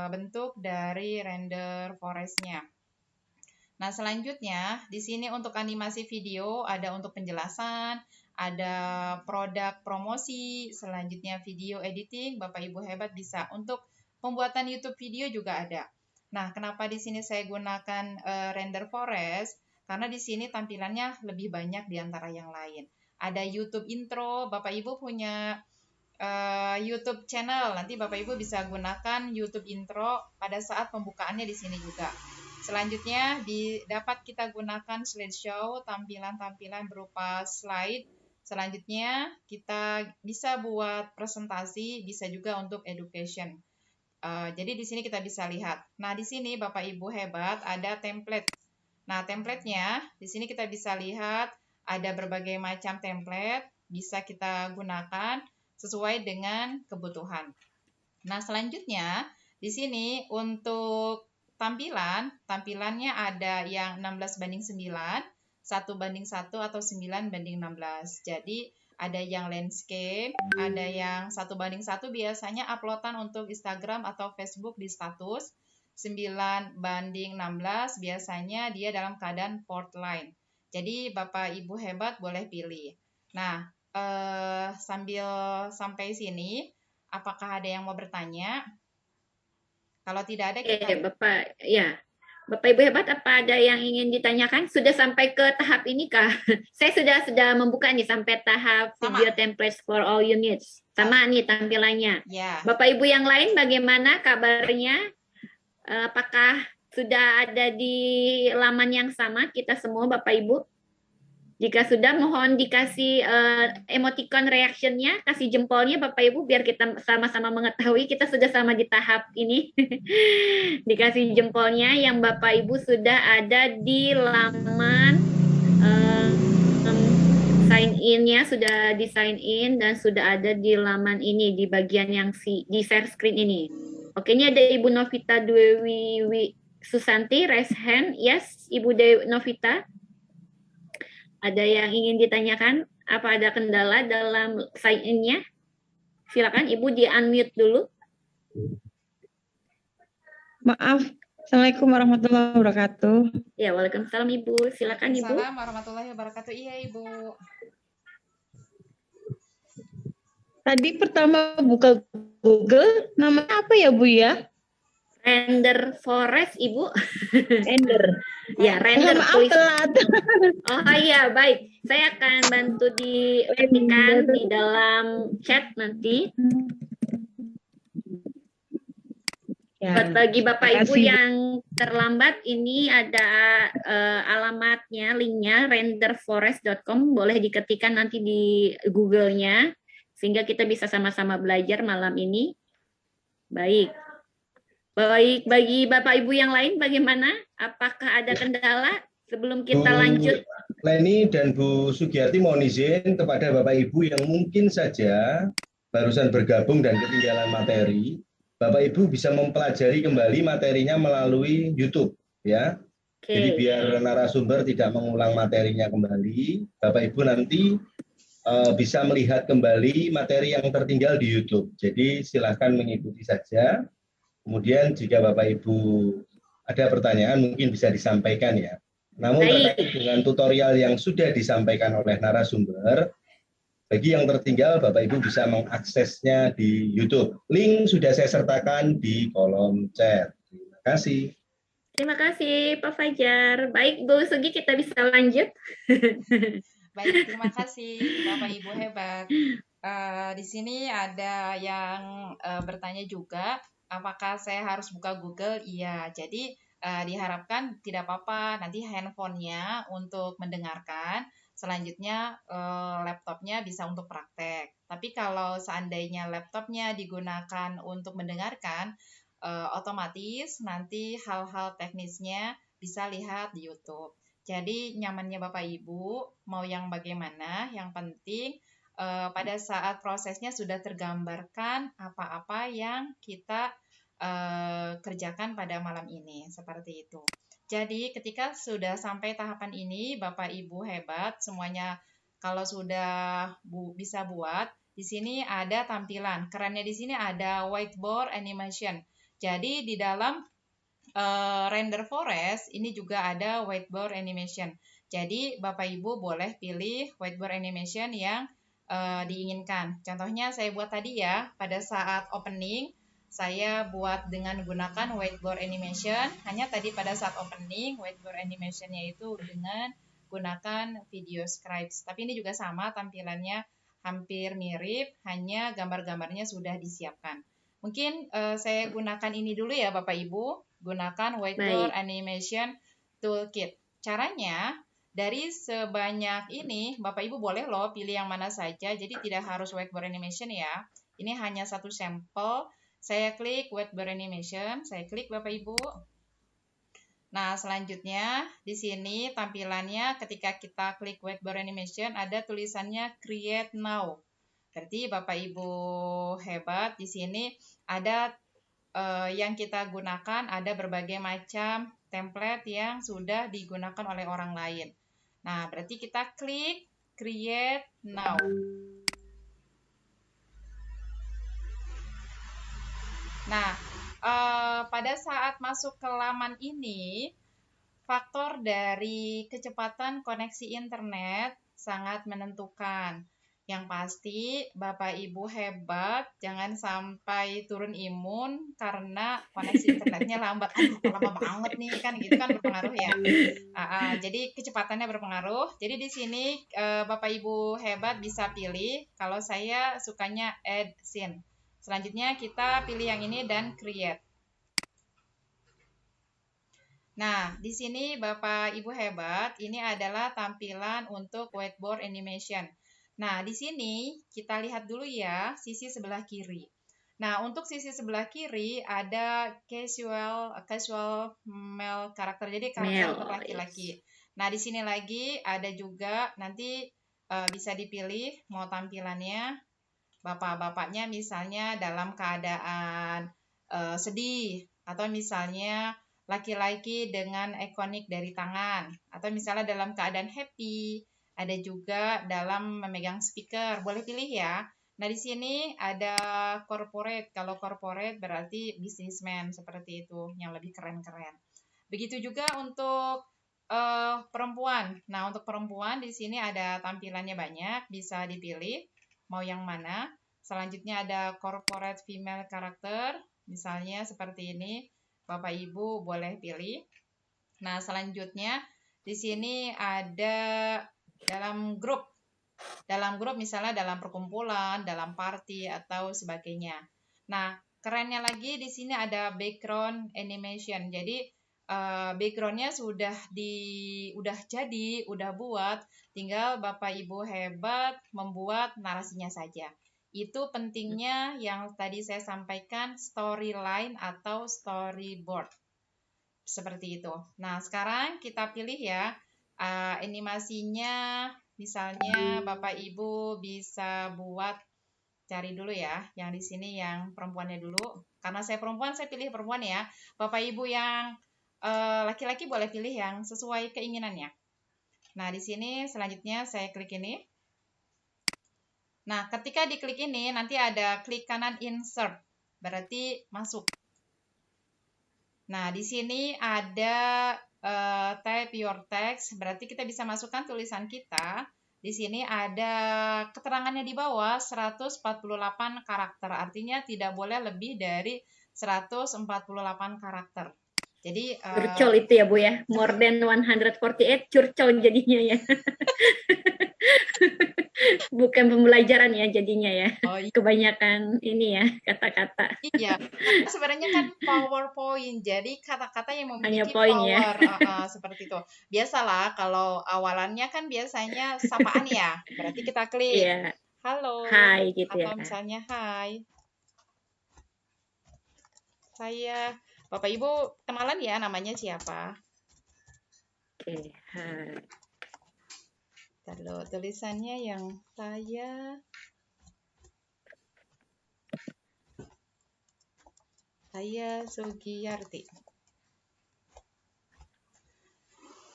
bentuk dari render forest-nya. Nah, selanjutnya di sini untuk animasi video ada untuk penjelasan, ada produk promosi, selanjutnya video editing, Bapak Ibu hebat bisa. Untuk pembuatan YouTube video juga ada. Nah, kenapa di sini saya gunakan render forest? Karena di sini tampilannya lebih banyak di antara yang lain. Ada YouTube intro, Bapak Ibu punya YouTube channel, nanti Bapak Ibu bisa gunakan YouTube intro pada saat pembukaannya di sini juga. Selanjutnya dapat kita gunakan slideshow, tampilan-tampilan berupa slide. Selanjutnya kita bisa buat presentasi, bisa juga untuk education. Jadi di sini kita bisa lihat. Nah, di sini Bapak Ibu hebat ada template. Nah, template-nya di sini kita bisa lihat ada berbagai macam template bisa kita gunakan sesuai dengan kebutuhan. Nah, selanjutnya di sini untuk tampilannya ada yang 16:9, 1:1 atau 9:16. Jadi ada yang landscape, ada yang 1:1 biasanya uploadan untuk Instagram atau Facebook di status. 9:16 biasanya dia dalam keadaan portrait. Jadi Bapak Ibu hebat boleh pilih. Nah, sambil sampai sini, apakah ada yang mau bertanya? Kalau tidak ada kita. Bapak Ibu hebat, apa ada yang ingin ditanyakan? Sudah sampai ke tahap ini kah? Saya sudah membuka nih sampai tahap video templates for all units. Sama nih tampilannya. Ya. Bapak Ibu yang lain bagaimana kabarnya? Apakah sudah ada di laman yang sama kita semua Bapak Ibu? Jika sudah, mohon dikasih emoticon reaction-nya, kasih jempolnya Bapak Ibu, biar kita sama-sama mengetahui kita sudah sama di tahap ini. Dikasih jempolnya yang Bapak Ibu sudah ada di laman sign in-nya, sudah di sign in dan sudah ada di laman ini, di bagian yang di share screen ini. Oke, ini ada Ibu Novita Dewi Susanti, raise hand. Yes, Ibu Dewi Novita. Ada yang ingin ditanyakan? Apa ada kendala dalam sign in-nya? Silakan Ibu di-unmute dulu. Maaf. Assalamualaikum warahmatullahi wabarakatuh. Ya, waalaikumsalam Ibu. Silakan Ibu. Waalaikumsalam warahmatullahi wabarakatuh. Iya, Ibu. Tadi pertama buka Google, namanya apa ya Bu ya? Render forest, Ibu. Render. Ya, render Maaf telat. Oh iya, baik. Saya akan bantu diketikkan di dalam chat nanti. Ya, bagi Bapak Ibu makasih. yang terlambat, ini ada alamatnya, linknya renderforest.com. Boleh diketikkan nanti di Google-nya, sehingga kita bisa sama-sama belajar malam ini. Baik. Baik, bagi Bapak Ibu yang lain bagaimana? Apakah ada kendala sebelum kita lanjut? Leni dan Bu Sugiyarti mohon izin kepada Bapak Ibu yang mungkin saja barusan bergabung dan ketinggalan materi, Bapak Ibu bisa mempelajari kembali materinya melalui YouTube, ya. Oke. Jadi biar narasumber tidak mengulang materinya kembali, Bapak Ibu nanti bisa melihat kembali materi yang tertinggal di YouTube. Jadi silahkan mengikuti saja. Kemudian jika Bapak Ibu ada pertanyaan mungkin bisa disampaikan ya. Namun terkait dengan tutorial yang sudah disampaikan oleh narasumber, bagi yang tertinggal Bapak Ibu bisa mengaksesnya di YouTube. Link sudah saya sertakan di kolom chat. Terima kasih. Terima kasih Pak Fajar. Baik Bu Sugi, kita bisa lanjut. Baik, terima kasih Bapak Ibu hebat. Di sini ada yang bertanya juga, apakah saya harus buka Google? Iya, jadi diharapkan tidak apa-apa, nanti handphonenya untuk mendengarkan, selanjutnya laptopnya bisa untuk praktek. Tapi kalau seandainya laptopnya digunakan untuk mendengarkan, otomatis nanti hal-hal teknisnya bisa lihat di YouTube. Jadi nyamannya Bapak Ibu mau yang bagaimana, yang penting pada saat prosesnya sudah tergambarkan apa-apa yang kita kerjakan pada malam ini, seperti itu. Jadi ketika sudah sampai tahapan ini, Bapak Ibu hebat, semuanya kalau sudah bisa buat, di sini ada tampilan. Kerennya di sini ada whiteboard animation. Jadi di dalam render forest ini juga ada whiteboard animation. Jadi Bapak Ibu boleh pilih whiteboard animation yang diinginkan. Contohnya saya buat tadi ya, pada saat opening saya buat dengan gunakan whiteboard animation. Hanya tadi pada saat opening whiteboard animation-nya itu dengan gunakan video scripts. Tapi ini juga sama tampilannya hampir mirip, hanya gambar-gambarnya sudah disiapkan. Mungkin saya gunakan ini dulu ya Bapak Ibu, gunakan whiteboard animation toolkit. Caranya dari sebanyak ini Bapak Ibu boleh loh pilih yang mana saja, jadi tidak harus whiteboard animation ya. Ini hanya satu sampel. Saya klik whiteboard animation, saya klik Bapak Ibu. Nah, selanjutnya di sini tampilannya ketika kita klik whiteboard animation ada tulisannya create now. Berarti Bapak Ibu hebat, di sini ada yang kita gunakan, ada berbagai macam template yang sudah digunakan oleh orang lain. Nah, berarti kita klik create now. Nah, pada saat masuk ke laman ini, faktor dari kecepatan koneksi internet sangat menentukan. Yang pasti, Bapak Ibu hebat, jangan sampai turun imun karena koneksi internetnya lambat. Aduh, lama banget nih, kan gitu kan berpengaruh ya. Jadi kecepatannya berpengaruh. Jadi di sini Bapak Ibu hebat bisa pilih. Kalau saya sukanya add scene. Selanjutnya kita pilih yang ini dan create. Nah, di sini Bapak Ibu hebat, ini adalah tampilan untuk whiteboard animation. Nah, di sini kita lihat dulu ya sisi sebelah kiri. Nah, untuk sisi sebelah kiri ada casual male karakter, jadi karakter untuk laki-laki. Nah, di sini lagi ada juga nanti bisa dipilih mau tampilannya bapak-bapaknya misalnya dalam keadaan sedih, atau misalnya laki-laki dengan ikonik dari tangan, atau misalnya dalam keadaan happy, ada juga dalam memegang speaker, boleh pilih ya. Nah, di sini ada corporate, kalau corporate berarti businessman, seperti itu, yang lebih keren-keren. Begitu juga untuk perempuan. Nah, untuk perempuan di sini ada tampilannya banyak, bisa dipilih mau yang mana. Selanjutnya ada corporate female karakter, misalnya seperti ini. Bapak Ibu boleh pilih. Nah, selanjutnya di sini ada dalam grup. Dalam grup misalnya dalam perkumpulan, dalam party atau sebagainya. Nah, kerennya lagi di sini ada background animation. Jadi backgroundnya sudah buat, tinggal Bapak Ibu hebat membuat narasinya saja. Itu pentingnya yang tadi saya sampaikan, storyline atau storyboard. Seperti itu. Nah, sekarang kita pilih ya animasinya, misalnya Bapak Ibu bisa buat, cari dulu ya, yang di sini yang perempuannya dulu. Karena saya perempuan, saya pilih perempuan ya. Bapak Ibu yang laki-laki boleh pilih yang sesuai keinginannya. Nah, di sini selanjutnya saya klik ini. Nah, ketika diklik ini, nanti ada klik kanan insert, berarti masuk. Nah, di sini ada type your text, berarti kita bisa masukkan tulisan kita. Di sini ada keterangannya di bawah 148 karakter, artinya tidak boleh lebih dari 148 karakter. Jadi curcol itu ya Bu ya, more than 148 curcol jadinya ya. Bukan pembelajaran ya jadinya ya. Oh, iya. Kebanyakan ini ya kata-kata. Iya, sebenarnya kan PowerPoint, jadi kata-kata yang memiliki power ya? Seperti itu. Biasalah kalau awalannya kan biasanya sapaan ya, berarti kita klik halo, hai gitu atau ya. Misalnya hai. saya. Bapak Ibu kenalan ya namanya siapa? Oke, hai. Kalau tulisannya yang saya Sugiyarti.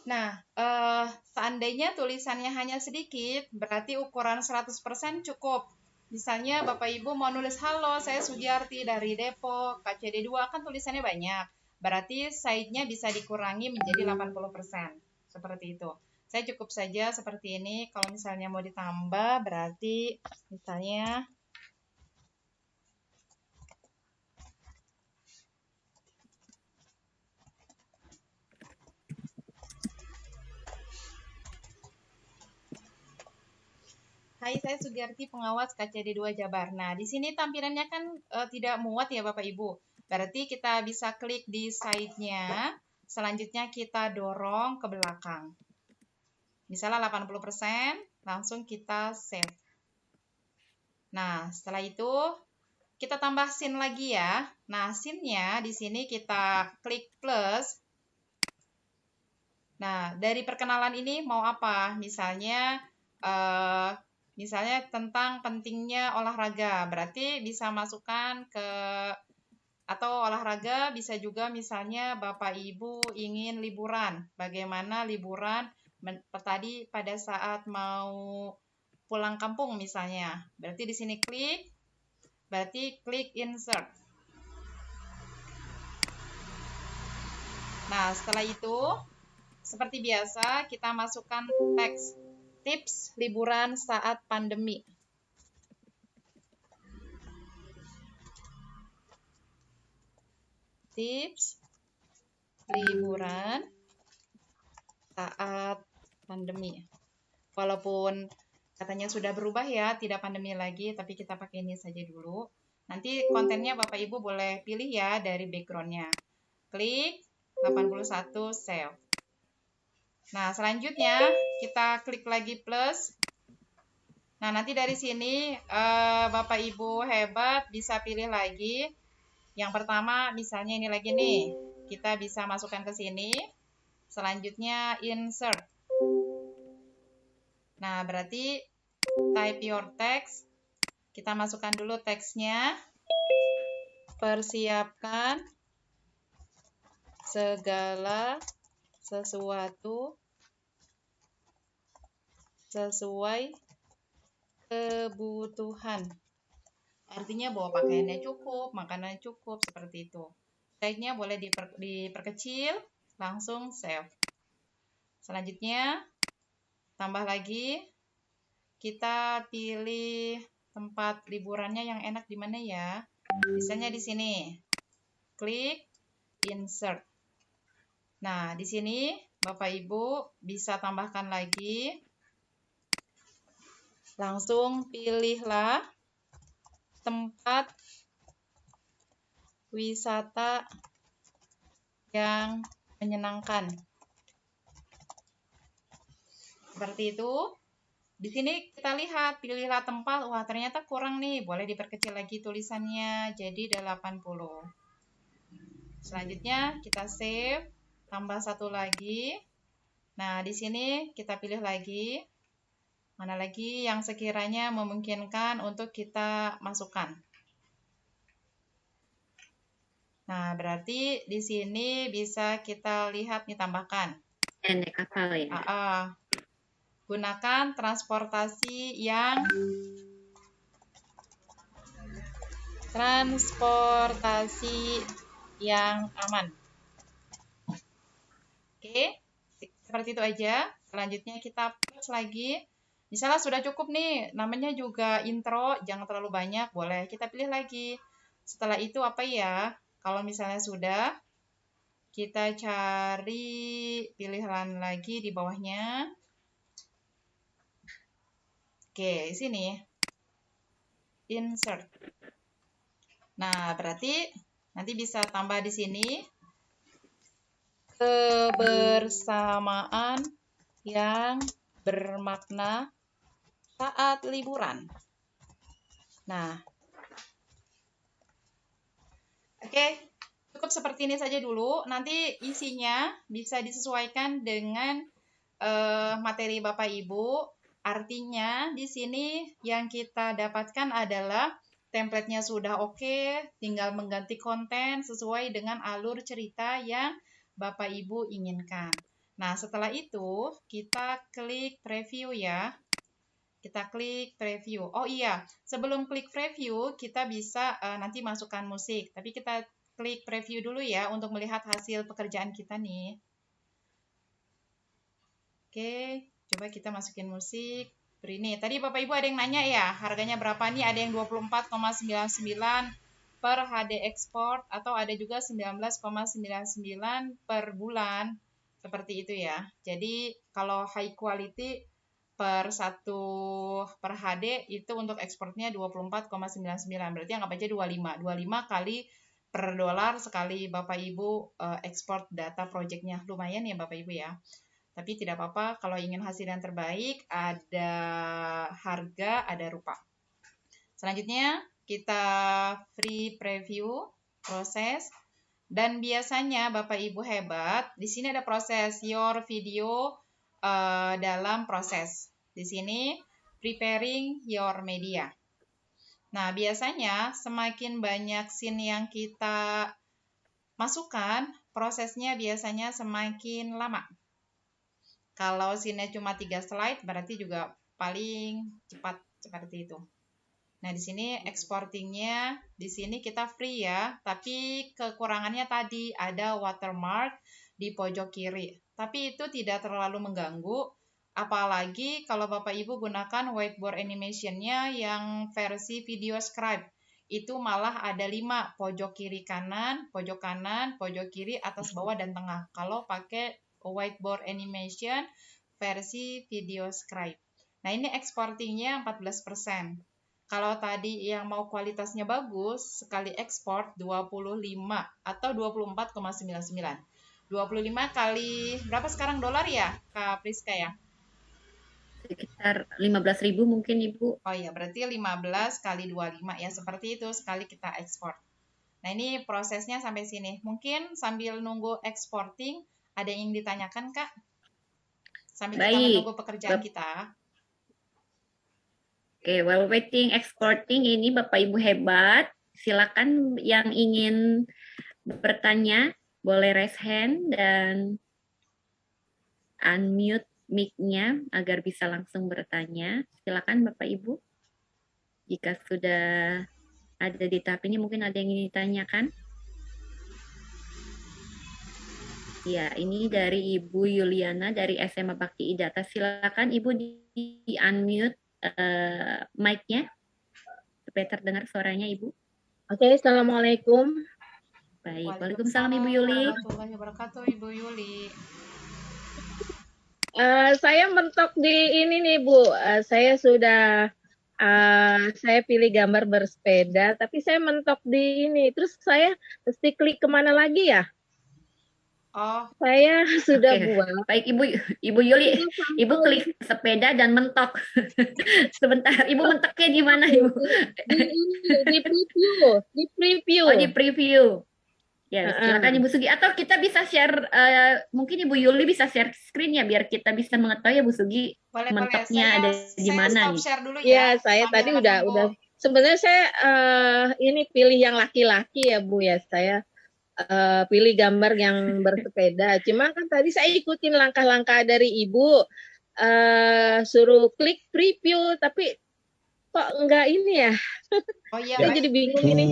Nah, seandainya tulisannya hanya sedikit, berarti ukuran 100% cukup. Misalnya Bapak Ibu mau nulis, halo saya Sugiyarti dari Depok, KCD2, kan tulisannya banyak. Berarti size-nya bisa dikurangi menjadi 80%. Seperti itu. Saya cukup saja seperti ini. Kalau misalnya mau ditambah, berarti misalnya Hai, saya Sugiyarti, pengawas KCD2 Jabar. Nah, di sini tampilannya kan tidak muat ya Bapak Ibu. Berarti kita bisa klik di side-nya, selanjutnya kita dorong ke belakang. Misalnya 80%, langsung kita save. Nah, setelah itu kita tambah scene lagi ya. Nah, scene-nya di sini kita klik plus. Nah, dari perkenalan ini mau apa? Misalnya tentang pentingnya olahraga, berarti bisa masukkan ke, atau olahraga bisa juga misalnya Bapak Ibu ingin liburan, bagaimana liburan tadi pada saat mau pulang kampung misalnya, berarti di sini klik, berarti klik insert. Nah, setelah itu seperti biasa kita masukkan teks. Tips liburan saat pandemi. Tips liburan saat pandemi. Walaupun katanya sudah berubah ya, tidak pandemi lagi, tapi kita pakai ini saja dulu. Nanti kontennya Bapak Ibu boleh pilih ya dari background-nya. Klik 81 save. Nah, selanjutnya kita klik lagi plus. Nah, nanti dari sini Bapak Ibu hebat bisa pilih lagi. Yang pertama misalnya ini lagi nih. Kita bisa masukkan ke sini. Selanjutnya insert. Nah, berarti type your text. Kita masukkan dulu teksnya. Persiapkan segala sesuatu sesuai kebutuhan. Artinya bahwa pakaiannya cukup, makanannya cukup, seperti itu. Size-nya boleh diperkecil, langsung save. Selanjutnya, tambah lagi, kita pilih tempat liburannya yang enak di mana ya. Misalnya di sini, klik insert. Nah, di sini Bapak Ibu bisa tambahkan lagi. Langsung pilihlah tempat wisata yang menyenangkan. Seperti itu. Di sini kita lihat, pilihlah tempat. Wah, ternyata kurang nih. Boleh diperkecil lagi tulisannya jadi 80. Selanjutnya kita save, tambah satu lagi. Nah, di sini kita pilih lagi. Mana lagi yang sekiranya memungkinkan untuk kita masukkan. Nah, berarti di sini bisa kita lihat nih tambahkan. Naik kapal ya. Gunakan transportasi yang aman. Oke, seperti itu aja. Selanjutnya kita plus lagi. Misalnya sudah cukup nih, namanya juga intro, jangan terlalu banyak, boleh kita pilih lagi. Setelah itu apa ya? Kalau misalnya sudah, kita cari pilihan lagi di bawahnya. Oke, sini. Insert. Nah, berarti nanti bisa tambah di sini. Kebersamaan yang bermakna saat liburan. Nah, oke. Cukup seperti ini saja dulu. Nanti isinya bisa disesuaikan dengan materi Bapak Ibu. Artinya di sini yang kita dapatkan adalah template-nya sudah oke, tinggal mengganti konten sesuai dengan alur cerita yang Bapak Ibu inginkan. Nah, setelah itu kita klik preview ya. Kita klik preview. Oh iya, sebelum klik preview kita bisa nanti masukkan musik. Tapi kita klik preview dulu ya untuk melihat hasil pekerjaan kita nih. Oke, coba kita masukin musik. Ini tadi Bapak Ibu ada yang nanya ya, harganya berapa nih? Ada yang 24,99 per HD export atau ada juga 19,99 per bulan. Seperti itu ya. Jadi kalau high quality per HD itu untuk ekspornya 24,99. Berarti anggap aja 25. 25 kali per dolar sekali Bapak Ibu ekspor data projectnya. Lumayan ya Bapak Ibu ya. Tapi tidak apa-apa, kalau ingin hasil yang terbaik, ada harga, ada rupa. Selanjutnya, kita free preview, proses. Dan biasanya Bapak Ibu hebat, di sini ada proses your video dalam proses. Di sini, preparing your media. Nah, biasanya semakin banyak scene yang kita masukkan, prosesnya biasanya semakin lama. Kalau scene-nya cuma 3 slide, berarti juga paling cepat seperti itu. Nah, di sini exportingnya, di sini kita free ya, tapi kekurangannya tadi ada watermark di pojok kiri. Tapi itu tidak terlalu mengganggu, apalagi kalau Bapak Ibu gunakan whiteboard animation-nya yang versi video scribe. Itu malah ada 5, pojok kiri kanan, pojok kiri, atas bawah, dan tengah. Kalau pakai whiteboard animation versi video scribe. Nah, ini exportingnya 14%. Kalau tadi yang mau kualitasnya bagus, sekali ekspor 25 atau 24,99. 25 kali berapa sekarang dolar ya, Kak Priska ya? Sekitar 15.000 mungkin Ibu. Oh iya, berarti 15 kali 25 ya, seperti itu sekali kita ekspor. Nah, ini prosesnya sampai sini. Mungkin sambil nunggu exporting, ada yang ditanyakan, Kak? Sambil kita menunggu pekerjaan kita. Oke, while waiting exporting ini Bapak Ibu hebat. Silakan yang ingin bertanya, boleh raise hand dan unmute mic-nya agar bisa langsung bertanya. Silakan Bapak Ibu. Jika sudah ada di tahap ini, mungkin ada yang ingin ditanyakan. Ya, ini dari Ibu Yuliana dari SMA Bakti Idata. Silakan Ibu di-unmute mic-nya supaya terdengar suaranya Ibu. Oke, Assalamualaikum. Baik, Waalaikumsalam Ibu Yuli. Warahmatullahi wabarakatuh, Ibu Yuli. Saya mentok di ini nih Bu. Saya sudah saya pilih gambar bersepeda, tapi saya mentok di ini. Terus saya mesti klik kemana lagi ya? Oh, saya sudah buat. Baik Ibu Yuli, Ibu klik sepeda dan mentok. Sebentar, Ibu mentoknya di mana Ibu? Di preview. Oh, di preview. Ya, silakan Ibu Sugi. Atau kita bisa share, mungkin Ibu Yuli bisa share screen ya biar kita bisa mengetahui ya Bu Sugi mentoknya ada di mana nih. Share dulu ya. Saya tadi udah. Sebenarnya saya ini pilih yang laki-laki ya Bu ya. Saya pilih gambar yang bersepeda. Cuma kan tadi saya ikutin langkah-langkah dari Ibu, suruh klik preview, tapi kok enggak ini ya? Oh iya, saya jadi bingung ini.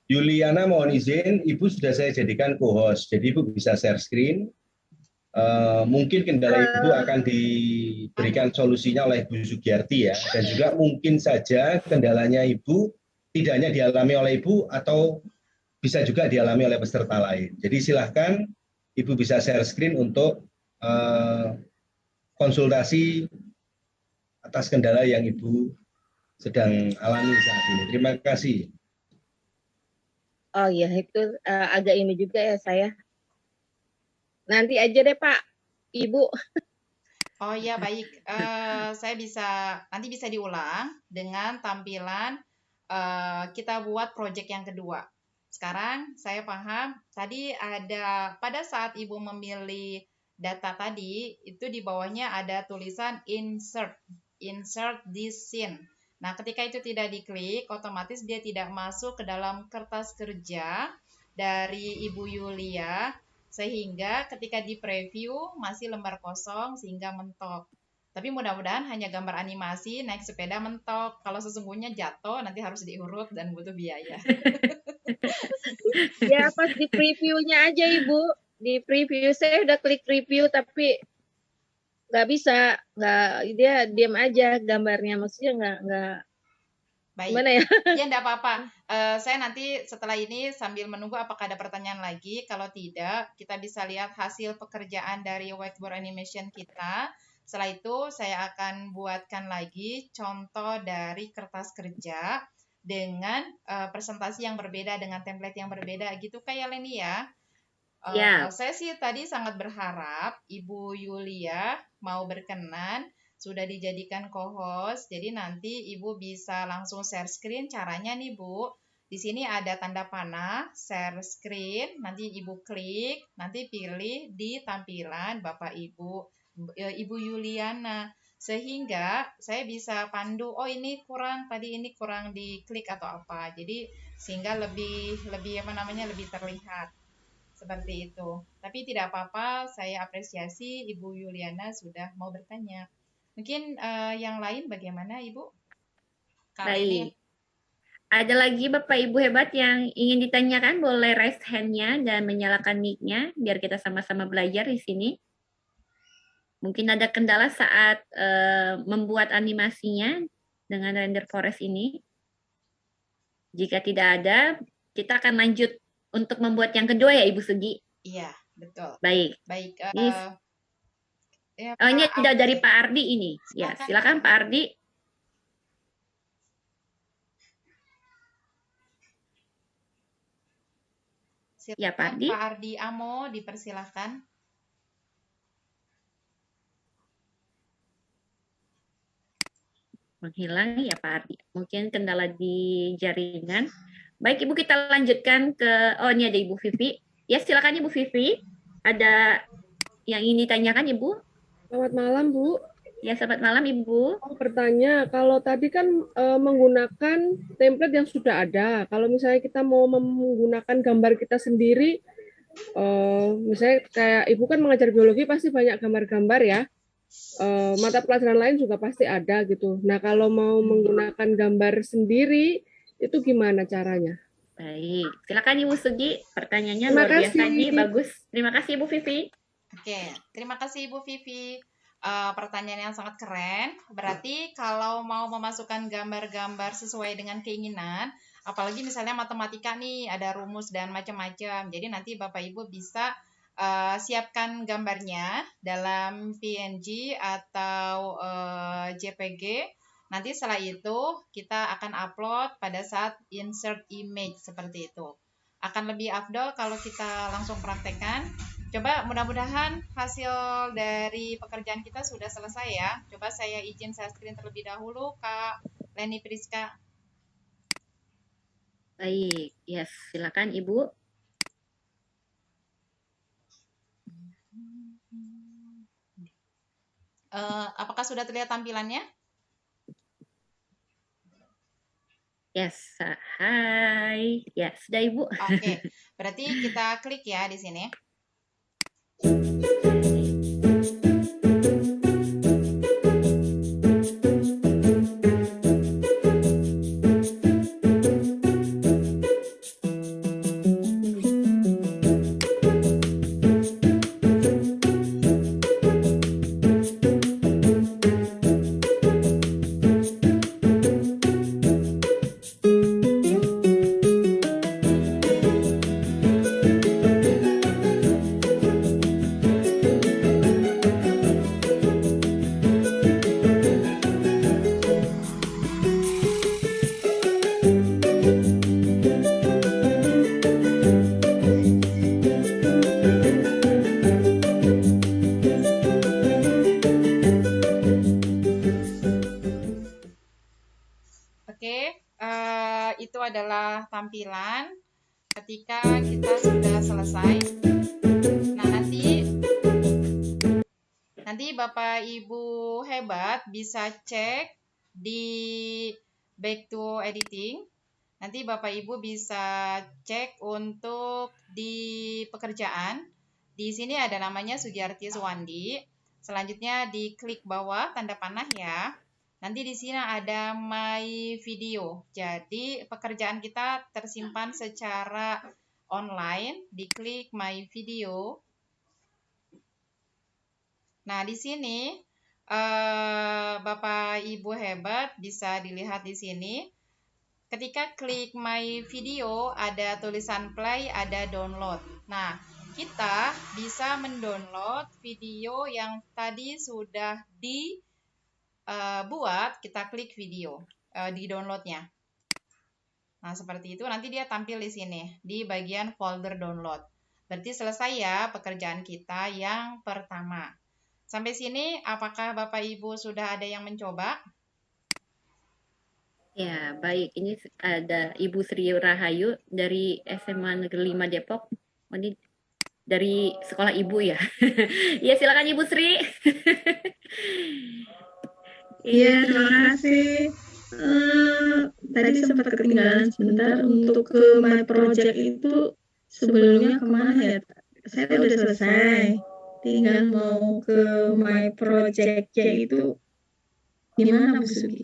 Yuliana mohon izin, Ibu sudah saya jadikan co-host, jadi Ibu bisa share screen. Mungkin kendala Ibu akan diberikan solusinya oleh Bu Sugiyarti ya, dan juga mungkin saja kendalanya Ibu tidak hanya dialami oleh Ibu atau bisa juga dialami oleh peserta lain. Jadi silahkan Ibu bisa share screen untuk konsultasi atas kendala yang Ibu sedang alami saat ini. Terima kasih. Oh iya, itu agak ini juga ya saya. Nanti aja deh Pak, Ibu. Oh iya, baik. Saya nanti bisa diulang dengan tampilan kita buat project yang kedua. Sekarang saya paham, tadi ada pada saat Ibu memilih data tadi, itu di bawahnya ada tulisan insert this scene. Nah, ketika itu tidak diklik, otomatis dia tidak masuk ke dalam kertas kerja dari Ibu Yulia, sehingga ketika di preview masih lembar kosong sehingga mentok. Tapi mudah-mudahan hanya gambar animasi naik sepeda mentok. Kalau sesungguhnya jatuh nanti harus diurut dan butuh biaya. Ya pas di previewnya aja Ibu, di preview saya udah klik preview tapi nggak bisa, dia diam aja gambarnya, maksudnya nggak Baik. gimana ya? Ya, enggak apa-apa. Saya nanti setelah ini sambil menunggu apakah ada pertanyaan lagi. Kalau tidak, kita bisa lihat hasil pekerjaan dari whiteboard animation kita. Setelah itu, saya akan buatkan lagi contoh dari kertas kerja dengan presentasi yang berbeda, dengan template yang berbeda gitu kayak Leni ya. Ya. Saya sih tadi sangat berharap Ibu Yulia mau berkenan sudah dijadikan co-host. Jadi nanti Ibu bisa langsung share screen. Caranya nih Bu, di sini ada tanda panah share screen. Nanti Ibu klik, nanti pilih di tampilan Bapak Ibu Yuliana. Sehingga saya bisa pandu, oh ini kurang, tadi ini kurang diklik atau apa. Jadi sehingga lebih lebih terlihat. Seperti itu. Tapi tidak apa-apa, saya apresiasi Ibu Yuliana sudah mau bertanya. Mungkin yang lain bagaimana Ibu? Baik. Ada lagi Bapak Ibu hebat yang ingin ditanyakan, boleh raise hand-nya dan menyalakan mic-nya biar kita sama-sama belajar di sini. Mungkin ada kendala saat membuat animasinya dengan render forest ini. Jika tidak ada, kita akan lanjut untuk membuat yang kedua ya Ibu Sugi. Iya, betul. Baik. Baik. Ini tidak dari Pak Ardi ini. Ya, silakan Pak Ardi. Silakan, ya, Pak Ardi. Pak Ardi Amo, dipersilahkan. Menghilang ya Pak Ardi. Mungkin kendala di jaringan. Baik Ibu, kita lanjutkan ke, oh ini ada Ibu Vivi. Ya silakan Ibu Vivi. Ada yang ingin ditanyakan Ibu? Selamat malam Bu. Ya selamat malam Ibu. Mau bertanya, kalau tadi kan menggunakan template yang sudah ada. Kalau misalnya kita mau menggunakan gambar kita sendiri, misalnya kayak Ibu kan mengajar biologi pasti banyak gambar-gambar ya. Mata pelajaran lain juga pasti ada gitu. Nah kalau mau menggunakan gambar sendiri, itu gimana caranya? Baik, silakan Ibu Sugi. Pertanyaannya luar biasa nih, bagus. Terima kasih Ibu Vivi. Oke, terima kasih Ibu Vivi. Pertanyaan yang sangat keren. Berarti kalau mau memasukkan gambar-gambar sesuai dengan keinginan, apalagi misalnya matematika nih, ada rumus dan macam-macam. Jadi nanti Bapak Ibu bisa siapkan gambarnya dalam PNG atau JPG. Nanti setelah itu kita akan upload pada saat insert image seperti itu. Akan lebih afdol kalau kita langsung praktekkan. Coba mudah-mudahan hasil dari pekerjaan kita sudah selesai ya. Coba saya izin share screen terlebih dahulu Kak Leni Priska. Baik, yes, silakan Ibu. Apakah sudah terlihat tampilannya? Yes, hai. Ya, sudah Ibu. Oke, berarti kita klik ya di sini. Itu adalah tampilan ketika kita sudah selesai. Nah, nanti Bapak Ibu hebat bisa cek di back to editing. Nanti Bapak Ibu bisa cek untuk di pekerjaan. Di sini ada namanya Sugiarti Suwandi. Selanjutnya diklik bawah tanda panah ya. Nanti di sini ada My Video. Jadi pekerjaan kita tersimpan secara online. Diklik My Video. Nah, di sini Bapak Ibu hebat bisa dilihat di sini. Ketika klik My Video, ada tulisan play, ada download. Nah, kita bisa mendownload video yang tadi sudah dibuat, kita klik video di downloadnya. Nah, seperti itu nanti dia tampil di sini, di bagian folder download. Berarti selesai ya pekerjaan kita yang pertama. Sampai sini, apakah Bapak Ibu sudah ada yang mencoba? Ya, baik. Ini ada Ibu Sri Rahayu dari SMA Negeri 5 Depok. Oh, ini dari sekolah Ibu ya. Ya, silakan Ibu Sri. Iya, terima kasih. Tadi sempat ketinggalan sebentar untuk ke My Project itu sebelumnya kemana ya? Saya udah selesai. Tinggal mau ke My Project-nya itu gimana Bu Sugi?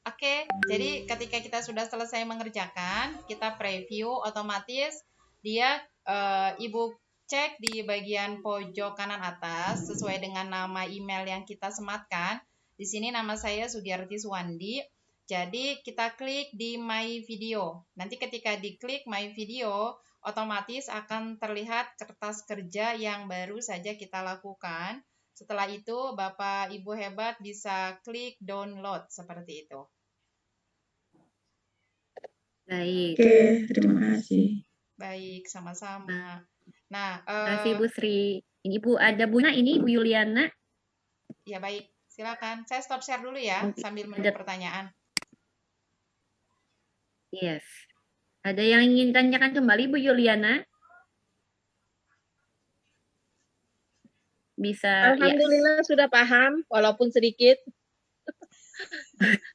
Oke, jadi ketika kita sudah selesai mengerjakan, kita preview otomatis dia Ibu cek di bagian pojok kanan atas sesuai dengan nama email yang kita sematkan. Di sini nama saya Sugiarti Suwandi. Jadi kita klik di My Video. Nanti ketika diklik My Video, otomatis akan terlihat kertas kerja yang baru saja kita lakukan. Setelah itu, Bapak Ibu hebat bisa klik download seperti itu. Baik. Oke, terima kasih. Baik, sama-sama. Nah, Terima kasih Bu Sri. Ini Bu ada Buna, ini Bu Yuliana. Ya baik, silakan. Saya stop share dulu ya, sambil menunggu pertanyaan. Yes. Ada yang ingin tanyakan kembali Bu Yuliana? Bisa. Alhamdulillah sudah paham, walaupun sedikit.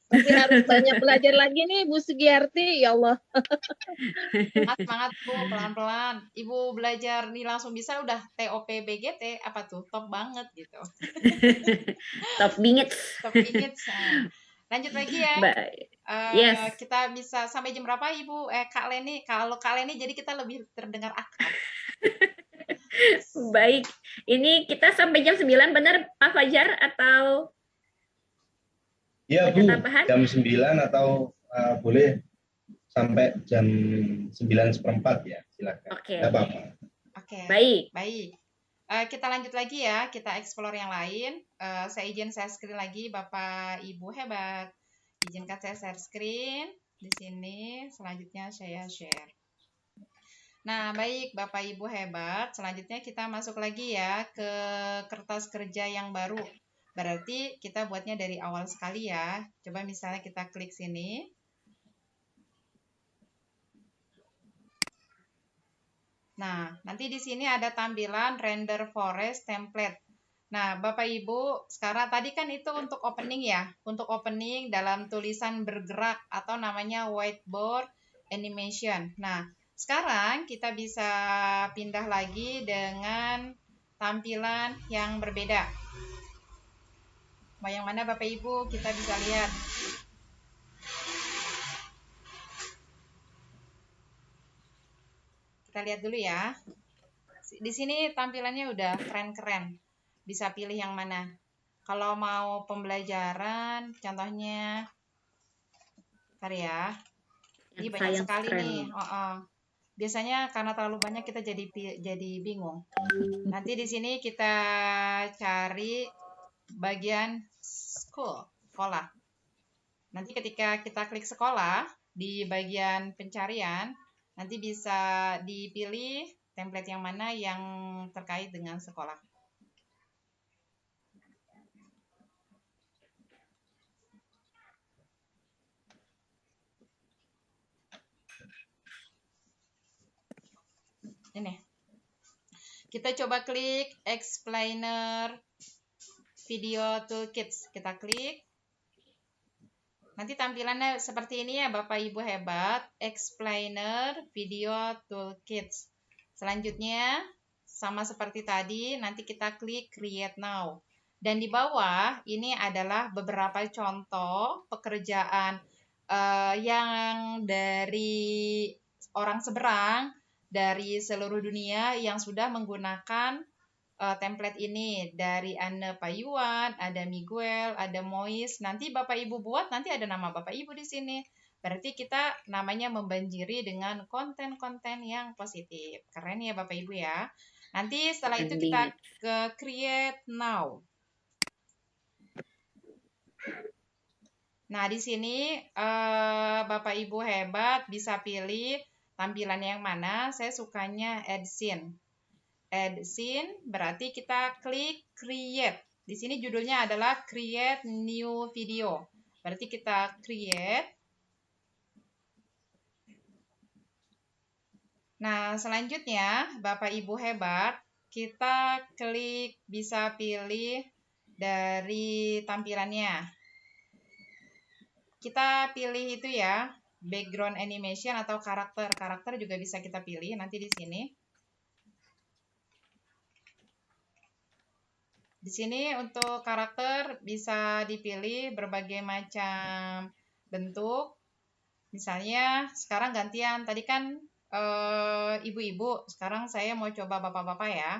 Tapi harus banyak belajar lagi nih Bu Sugiarti, ya Allah. Semangat Bu, pelan-pelan. Ibu belajar nih langsung bisa udah TOP BGT, apa tuh? Top banget gitu. Top bingit. Top bingit. Nah, lanjut lagi ya. Yes. Kita bisa sampai jam berapa Ibu? Kak Leni, kalau Kak Leni jadi kita lebih terdengar akrab. Baik. Ini kita sampai jam 9 benar Pak Fajar atau? Ya Bu, jam 9 atau boleh sampai jam 9:15 ya, silakan. Oke. Tidak apa-apa. Oke. Baik. Baik. Kita lanjut lagi ya, kita explore yang lain. Saya izin share screen lagi, Bapak Ibu hebat. Izinkan saya share screen di sini. Selanjutnya saya share. Nah, baik Bapak Ibu hebat. Selanjutnya kita masuk lagi ya ke kertas kerja yang baru. Berarti kita buatnya dari awal sekali ya. Coba misalnya kita klik sini. Nah, nanti di sini ada tampilan render forest template. Nah, Bapak Ibu, sekarang tadi kan itu untuk opening ya. Untuk opening dalam tulisan bergerak atau namanya whiteboard animation. Nah, sekarang kita bisa pindah lagi dengan tampilan yang berbeda. Mau yang mana Bapak Ibu? Kita bisa lihat. Kita lihat dulu ya. Di sini tampilannya udah keren-keren. Bisa pilih yang mana. Kalau mau pembelajaran, contohnya, bentar ya. Ini banyak sekali nih. Biasanya karena terlalu banyak kita jadi bingung. Nanti di sini kita cari bagian sekolah. Nanti ketika kita klik sekolah di bagian pencarian, nanti bisa dipilih template yang mana yang terkait dengan sekolah. Ini. Kita coba klik explainer video toolkits. Kita klik. Nanti tampilannya seperti ini ya Bapak Ibu hebat. Explainer video toolkits. Selanjutnya sama seperti tadi, nanti kita klik create now. Dan di bawah ini adalah beberapa contoh pekerjaan yang dari orang seberang dari seluruh dunia yang sudah menggunakan template ini. Dari Anne Payuan, ada Miguel, ada Mois. Nanti Bapak Ibu buat, nanti ada nama Bapak Ibu di sini. Berarti kita namanya membanjiri dengan konten-konten yang positif. Keren ya Bapak Ibu ya. Nanti setelah itu kita ke create now. Nah, di sini Bapak Ibu hebat bisa pilih tampilan yang mana. Saya sukanya add scene. Add scene berarti kita klik create. Di sini judulnya adalah create new video. Berarti kita create. Nah, selanjutnya Bapak Ibu hebat, kita klik bisa pilih dari tampilannya. Kita pilih itu ya, background animation atau karakter. Karakter juga bisa kita pilih nanti di sini. Di sini untuk karakter bisa dipilih berbagai macam bentuk. Misalnya sekarang gantian, tadi kan ibu-ibu, sekarang saya mau coba bapak-bapak ya.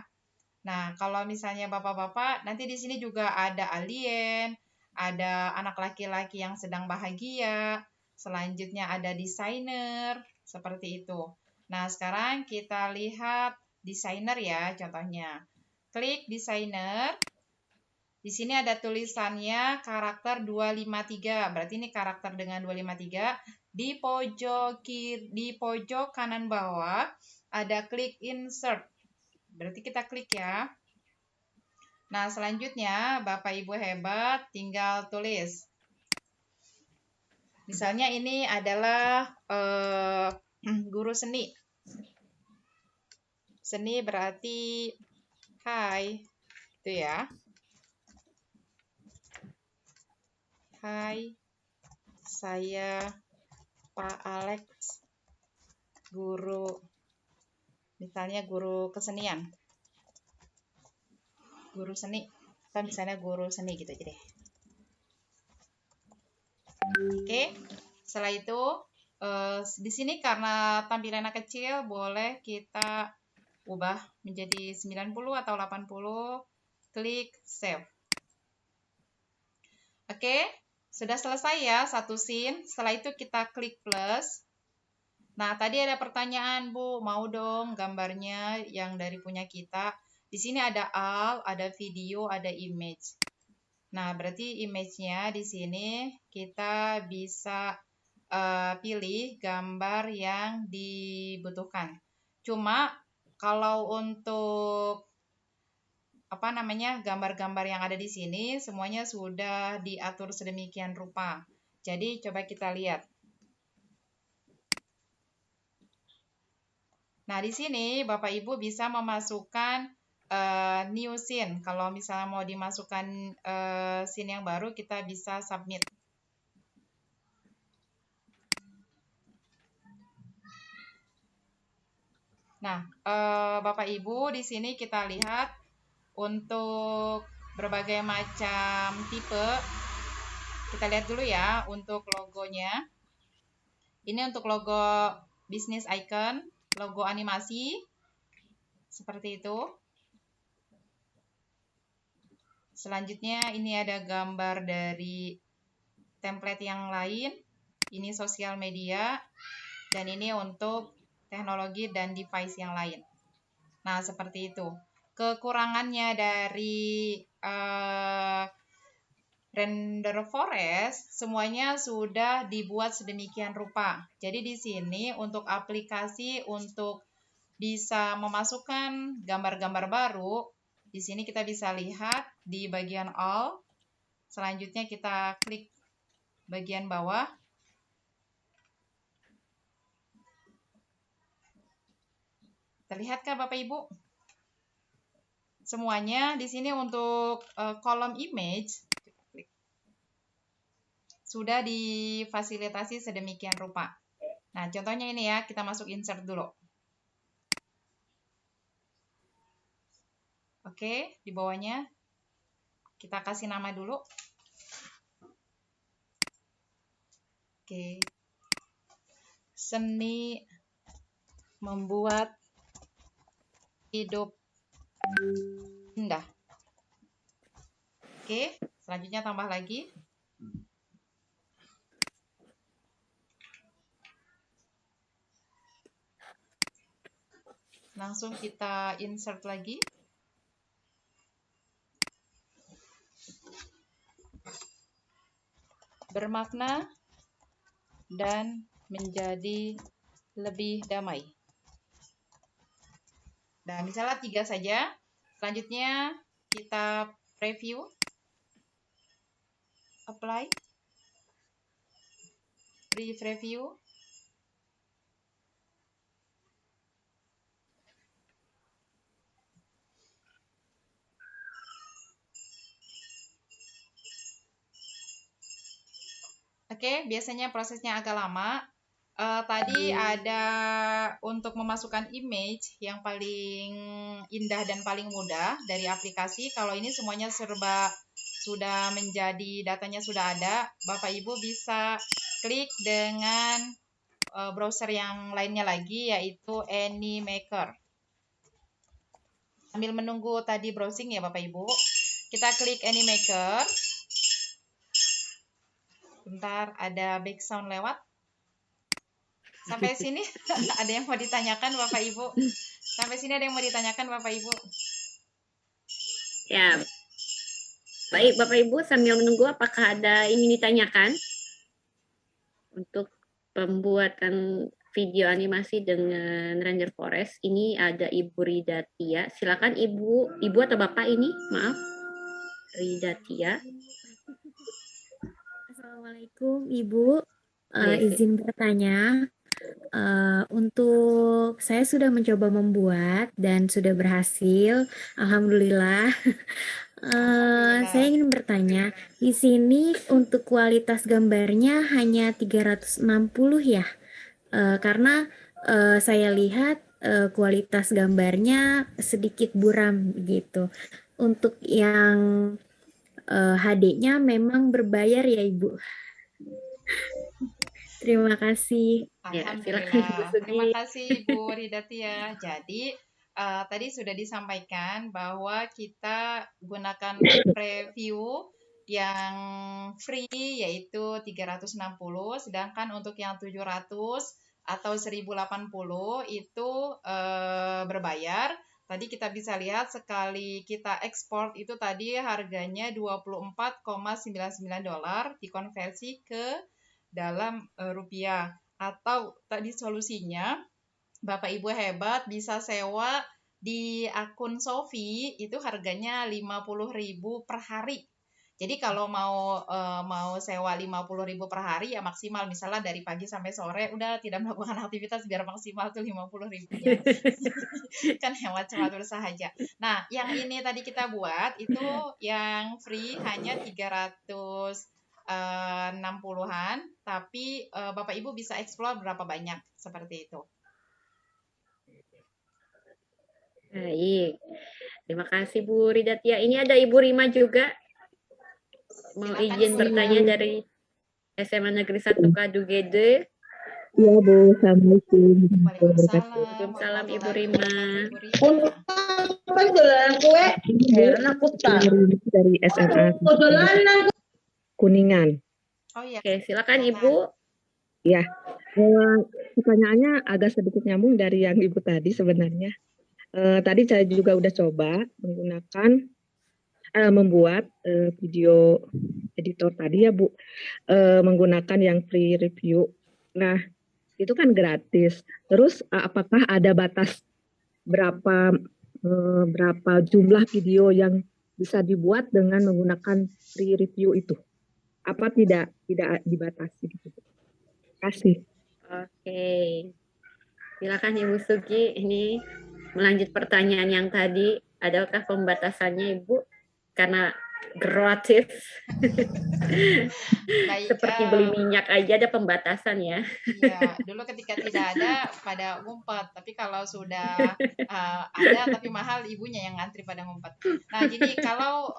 Nah, kalau misalnya bapak-bapak, nanti di sini juga ada alien, ada anak laki-laki yang sedang bahagia, selanjutnya ada desainer, seperti itu. Nah, sekarang kita lihat desainer ya, contohnya. Klik desainer. Di sini ada tulisannya karakter 253, berarti ini karakter dengan 253. Di pojok kanan bawah ada klik insert. Berarti kita klik ya. Nah, selanjutnya Bapak Ibu hebat tinggal tulis. Misalnya ini adalah guru seni. Seni berarti hai. Itu ya. Hai, saya Pak Alex, guru, misalnya guru kesenian. Guru seni, kan misalnya guru seni gitu aja deh. Oke, setelah itu di sini karena tampilannya kecil boleh kita ubah menjadi 90 atau 80, klik save. Oke, sudah selesai ya satu scene. Setelah itu kita klik plus. Nah, tadi ada pertanyaan Bu, mau dong gambarnya yang dari punya kita. Di sini ada all, ada video, ada image. Nah, berarti image-nya di sini kita bisa pilih gambar yang dibutuhkan. Cuma kalau untuk gambar-gambar yang ada di sini semuanya sudah diatur sedemikian rupa. Jadi coba kita lihat. Nah, di sini Bapak Ibu bisa memasukkan new scene. Kalau misalnya mau dimasukkan scene yang baru, kita bisa submit. Nah, Bapak Ibu di sini kita lihat untuk berbagai macam tipe. Kita lihat dulu ya untuk logonya. Ini untuk logo business icon, logo animasi, seperti itu. Selanjutnya ini ada gambar dari template yang lain. Ini sosial media, dan ini untuk teknologi dan device yang lain. Nah, seperti itu. Kekurangannya dari render forest, semuanya sudah dibuat sedemikian rupa. Jadi di sini untuk aplikasi untuk bisa memasukkan gambar-gambar baru, di sini kita bisa lihat di bagian all. Selanjutnya kita klik bagian bawah. Terlihatkah Bapak Ibu? Semuanya di sini untuk kolom image sudah difasilitasi sedemikian rupa. Nah, contohnya ini ya, kita masuk insert dulu. Oke, di bawahnya kita kasih nama dulu. Oke. Seni membuat hidup indah. Oke, selanjutnya tambah lagi. Langsung kita insert lagi. Bermakna dan menjadi lebih damai. Dan misalnya 3 saja. Selanjutnya kita preview. Apply. Preview. Oke, biasanya prosesnya agak lama. Tadi ada untuk memasukkan image yang paling indah dan paling mudah dari aplikasi. Kalau ini semuanya serba sudah menjadi, datanya sudah ada, Bapak Ibu bisa klik dengan browser yang lainnya lagi, yaitu AnyMaker. Sambil menunggu tadi browsing ya Bapak Ibu, kita klik AnyMaker. Bentar, ada background lewat. Sampai sini ada yang mau ditanyakan Bapak Ibu? Sampai sini ada yang mau ditanyakan Bapak Ibu? Ya, baik Bapak Ibu, sambil menunggu apakah ada yang ingin ditanyakan untuk pembuatan video animasi dengan Ranger Forest. Ini ada Ibu Ridatia. Silakan Ibu atau Bapak ini, maaf. Ridatia. Assalamualaikum Ibu. Yes. Izin bertanya. Untuk saya sudah mencoba membuat dan sudah berhasil. Alhamdulillah. Saya ingin bertanya, di sini untuk kualitas gambarnya hanya 360 ya? Karena saya lihat kualitas gambarnya sedikit buram gitu. Untuk yang HD-nya memang berbayar ya Ibu. Terima kasih. Ya, silakan Ibu Alhamdulillah. Sugi. Terima kasih Ibu Ridatia. Jadi tadi sudah disampaikan bahwa kita gunakan preview yang free yaitu 360, sedangkan untuk yang 700 atau 1080 itu berbayar. Tadi kita bisa lihat sekali kita ekspor itu tadi harganya $24,99 dikonversi ke dalam rupiah. Atau tadi solusinya Bapak Ibu hebat bisa sewa di akun Shopee itu harganya 50.000 per hari. Jadi kalau mau sewa 50.000 per hari ya maksimal, misalnya dari pagi sampai sore udah tidak melakukan aktivitas biar maksimal tuh 50.000-nya. Kan hemat cuma saja. Nah, yang ini tadi kita buat itu yang free hanya 360-an, tapi Bapak Ibu bisa explore berapa banyak seperti itu. Baik. Terima kasih Bu Ridatia. Ini ada Ibu Rima juga. Mau Silakan, izin Bu. bertanya dari SMA Negeri 1 Kadugede. Iya Bu, Assalamualaikum. Waalaikumsalam Ibu Rima. Dari SMA Kuningan. Oh iya. Oke, silakan Ibu. Ya, pertanyaannya agak sedikit nyambung dari yang Ibu tadi sebenarnya. Tadi saya juga udah coba menggunakan membuat video editor tadi ya Bu, menggunakan yang free review. Nah, itu kan gratis. Terus apakah ada batas berapa jumlah video yang bisa dibuat dengan menggunakan free review itu? Apa tidak dibatasi gitu? Terima kasih. Oke. Silakan Ibu Sugi. Ini melanjut pertanyaan yang tadi, adakah pembatasannya Ibu? Karena gratis. Baik, Seperti beli minyak aja ada pembatasan ya. iya, dulu ketika tidak ada pada ngumpet, tapi kalau sudah ada tapi mahal, ibunya yang ngantri pada ngumpet. Nah, jadi kalau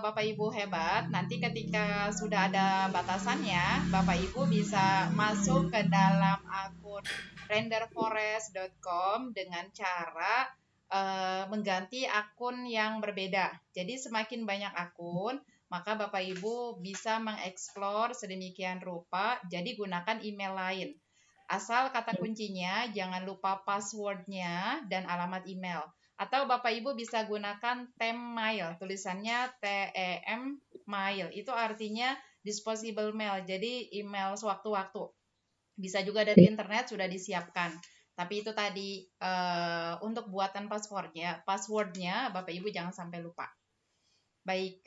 Bapak Ibu hebat, nanti ketika sudah ada batasannya, Bapak Ibu bisa masuk ke dalam akun renderforest.com dengan cara mengganti akun yang berbeda. Jadi semakin banyak akun, maka Bapak Ibu bisa mengeksplor sedemikian rupa, jadi gunakan email lain. Asal kata kuncinya, jangan lupa passwordnya dan alamat email. Atau Bapak Ibu bisa gunakan Temmail, tulisannya TEM mail. Itu artinya disposable mail, jadi email sewaktu-waktu. Bisa juga dari internet, sudah disiapkan. Tapi itu tadi, untuk buatan passwordnya Bapak Ibu jangan sampai lupa. Baik,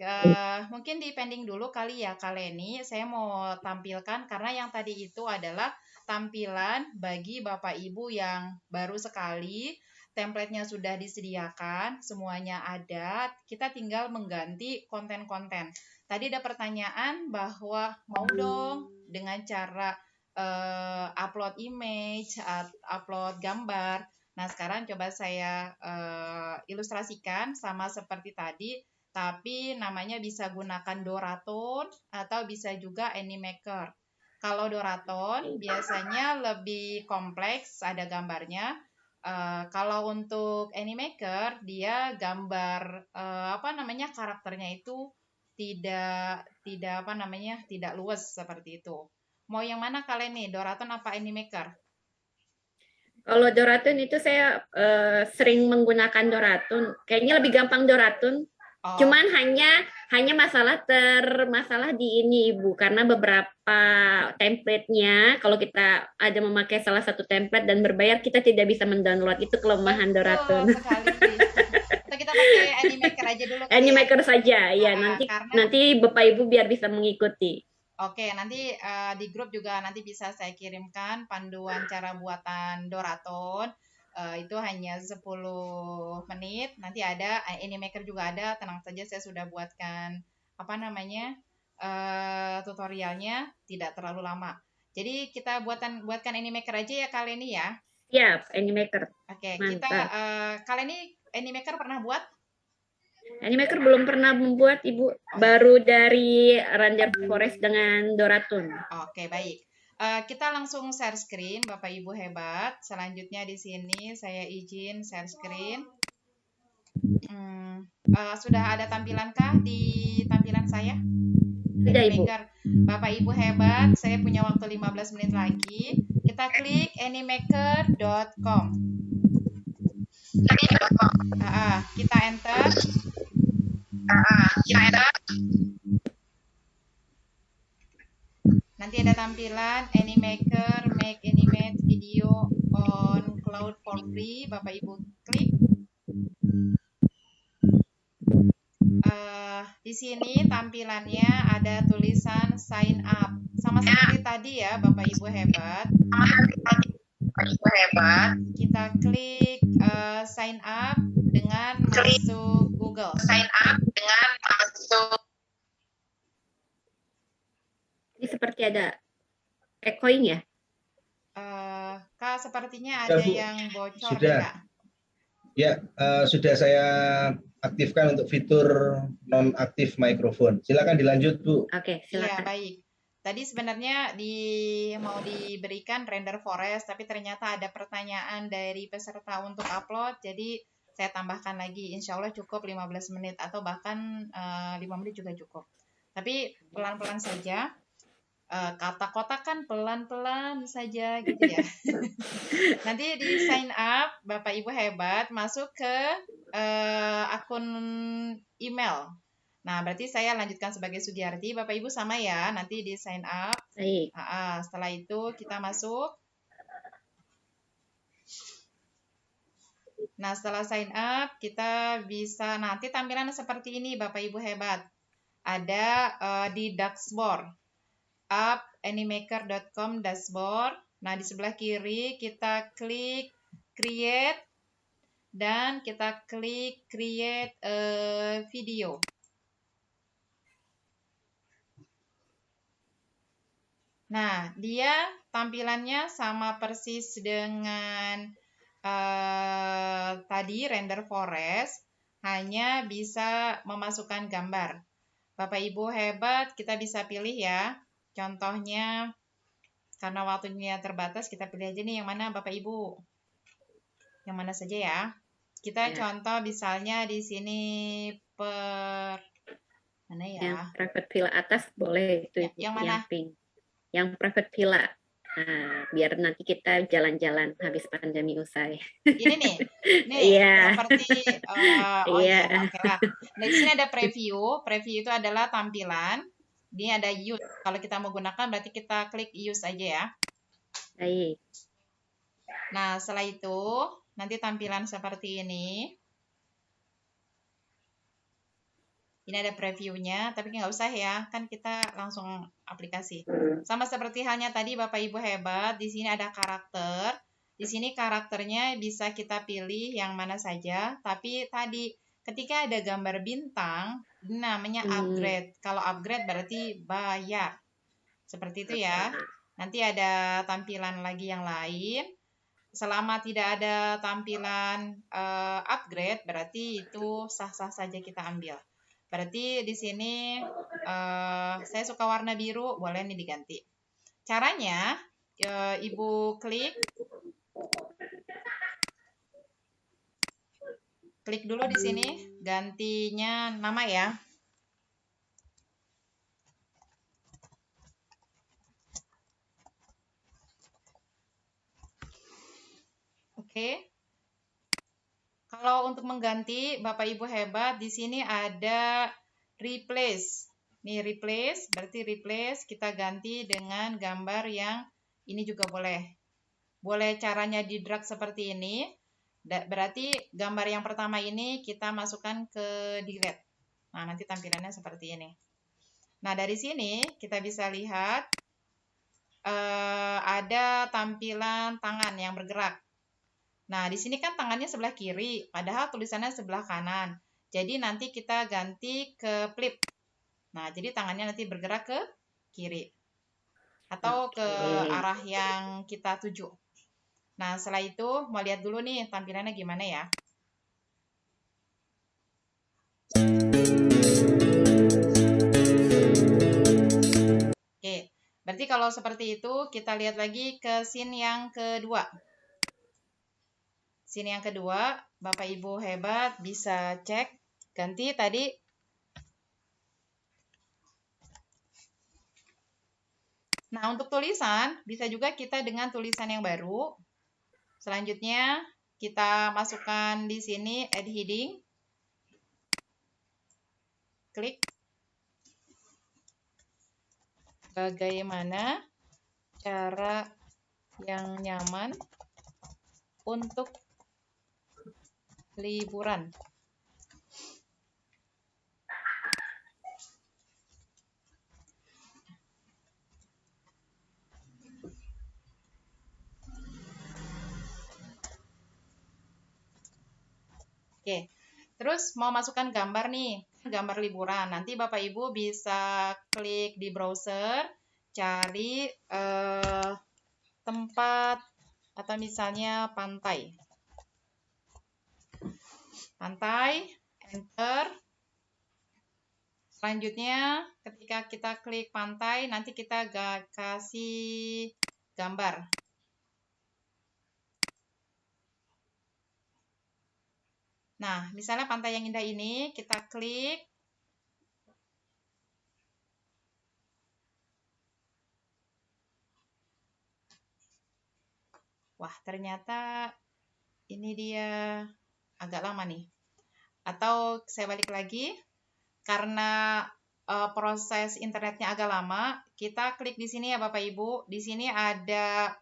mungkin dipending dulu kali ya Kak Leni. Saya mau tampilkan karena yang tadi itu adalah tampilan bagi Bapak Ibu yang baru sekali. Template-nya sudah disediakan, semuanya ada. Kita tinggal mengganti konten-konten. Tadi ada pertanyaan bahwa mau dong dengan cara upload image, upload gambar. Nah, sekarang coba saya ilustrasikan sama seperti tadi. Tapi namanya bisa gunakan Doraton atau bisa juga Animaker. Kalau Doraton biasanya lebih kompleks, ada gambarnya. Kalau untuk Animaker dia gambar karakternya itu tidak luas seperti itu. Mau yang mana kalian nih, Doraton apa Animaker? Kalau Doraton itu saya sering menggunakan Doraton. Kayaknya lebih gampang Doraton. Cuman hanya masalah di ini Ibu, karena beberapa template-nya kalau kita ada memakai salah satu template dan berbayar kita tidak bisa mendownload, itu kelemahan Doraton. Kita pakai Animaker aja dulu. Animaker saja ya, nanti Bapak Ibu biar bisa mengikuti. Oke, nanti di grup juga nanti bisa saya kirimkan panduan cara buatan Doraton. Itu hanya 10 menit. Nanti ada Animaker juga ada. Tenang saja, saya sudah buatkan tutorialnya, tidak terlalu lama. Jadi kita buatkan Animaker aja ya kali ini ya. Siap, Animaker. Oke, kita kali ini Animaker pernah buat? Animaker belum pernah membuat Ibu, baru dari Render Forest dengan Doraton. Oke, baik. Kita langsung share screen, Bapak Ibu hebat. Selanjutnya di sini saya izin share screen. Sudah ada tampilankah di tampilan saya? Sudah Ibu. Bapak Ibu hebat, saya punya waktu 15 menit lagi. Kita klik animaker.com. Kita enter. Nanti ada tampilan Animaker, make animate video on cloud for free. Bapak Ibu klik. Di sini tampilannya ada tulisan sign up. Sama seperti tadi ya, Bapak Ibu hebat. Kita klik sign up dengan masuk Google. Ini seperti ada echoing ya? Kak, sepertinya ada yang bocor. Sudah. Ya, sudah saya aktifkan untuk fitur non-aktif mikrofon. Silakan dilanjut, Bu. Oke, silakan. Ya, baik. Tadi sebenarnya mau diberikan Render Forest, tapi ternyata ada pertanyaan dari peserta untuk upload, jadi saya tambahkan lagi. Insya Allah cukup 15 menit atau bahkan 5 menit juga cukup. Tapi pelan-pelan saja. Kata kotak kan pelan-pelan saja gitu ya. Nanti di sign up, Bapak Ibu hebat, masuk ke akun email. Nah, berarti saya lanjutkan sebagai Sugiarti. Bapak Ibu sama ya, nanti di sign up. Baik. Setelah itu kita masuk. Nah, setelah sign up, kita bisa nanti tampilan seperti ini, Bapak Ibu hebat. Ada di dashboard. Up animaker.com dashboard. Nah, di sebelah kiri kita klik create dan kita klik create a video. Nah, dia tampilannya sama persis dengan tadi render forest, hanya bisa memasukkan gambar. Bapak Ibu hebat, kita bisa pilih ya. Contohnya, karena waktunya terbatas, kita pilih aja nih yang mana Bapak Ibu. Yang mana saja ya. Kita contoh misalnya di sini mana ya? Yang private villa atas boleh itu yang mana? Yang pink. Yang private villa. Nah, biar nanti kita jalan-jalan habis pandemi usai. Ini nih. Iya. Seperti iya, oke lah. Nah, di sini ada preview. Preview itu adalah tampilan. Ini ada use. Kalau kita mau gunakan berarti kita klik use aja ya. Baik. Nah, setelah itu nanti tampilan seperti ini. Ini ada previewnya, tapi nggak usah ya, kan kita langsung aplikasi. Sama seperti halnya tadi Bapak Ibu hebat, di sini ada karakter. Di sini karakternya bisa kita pilih yang mana saja, tapi tadi ketika ada gambar bintang, ini namanya upgrade. Kalau upgrade berarti bayar. Seperti itu ya. Nanti ada tampilan lagi yang lain. Selama tidak ada tampilan upgrade, berarti itu sah-sah saja kita ambil. Berarti di sini saya suka warna biru, boleh nih diganti. Caranya, Ibu klik dulu di sini, gantinya nama ya. Oke. Kalau untuk mengganti, Bapak Ibu hebat, di sini ada replace. Nih replace, berarti replace kita ganti dengan gambar yang ini juga boleh. Boleh caranya di drag seperti ini. Berarti gambar yang pertama ini kita masukkan ke delete. Nah, nanti tampilannya seperti ini. Nah, dari sini kita bisa lihat ada tampilan tangan yang bergerak. Nah, di sini kan tangannya sebelah kiri, padahal tulisannya sebelah kanan. Jadi nanti kita ganti ke flip. Nah, jadi tangannya nanti bergerak ke kiri. Atau ke arah yang kita tuju. Nah, setelah itu mau lihat dulu nih tampilannya gimana ya. Oke, berarti kalau seperti itu kita lihat lagi ke scene yang kedua. Scene yang kedua, Bapak Ibu hebat bisa cek ganti tadi. Nah, untuk tulisan bisa juga kita dengan tulisan yang baru. Selanjutnya kita masukkan di sini add heading. Klik. Bagaimana cara yang nyaman untuk liburan. Oke, terus mau masukkan gambar nih, gambar liburan. Nanti Bapak Ibu bisa klik di browser, cari tempat atau misalnya pantai. Pantai, enter. Selanjutnya ketika kita klik pantai, nanti kita kasih gambar. Nah, misalnya pantai yang indah ini, kita klik. Wah, ternyata ini dia agak lama nih. Atau saya balik lagi, karena proses internetnya agak lama, kita klik di sini ya Bapak Ibu. Di sini ada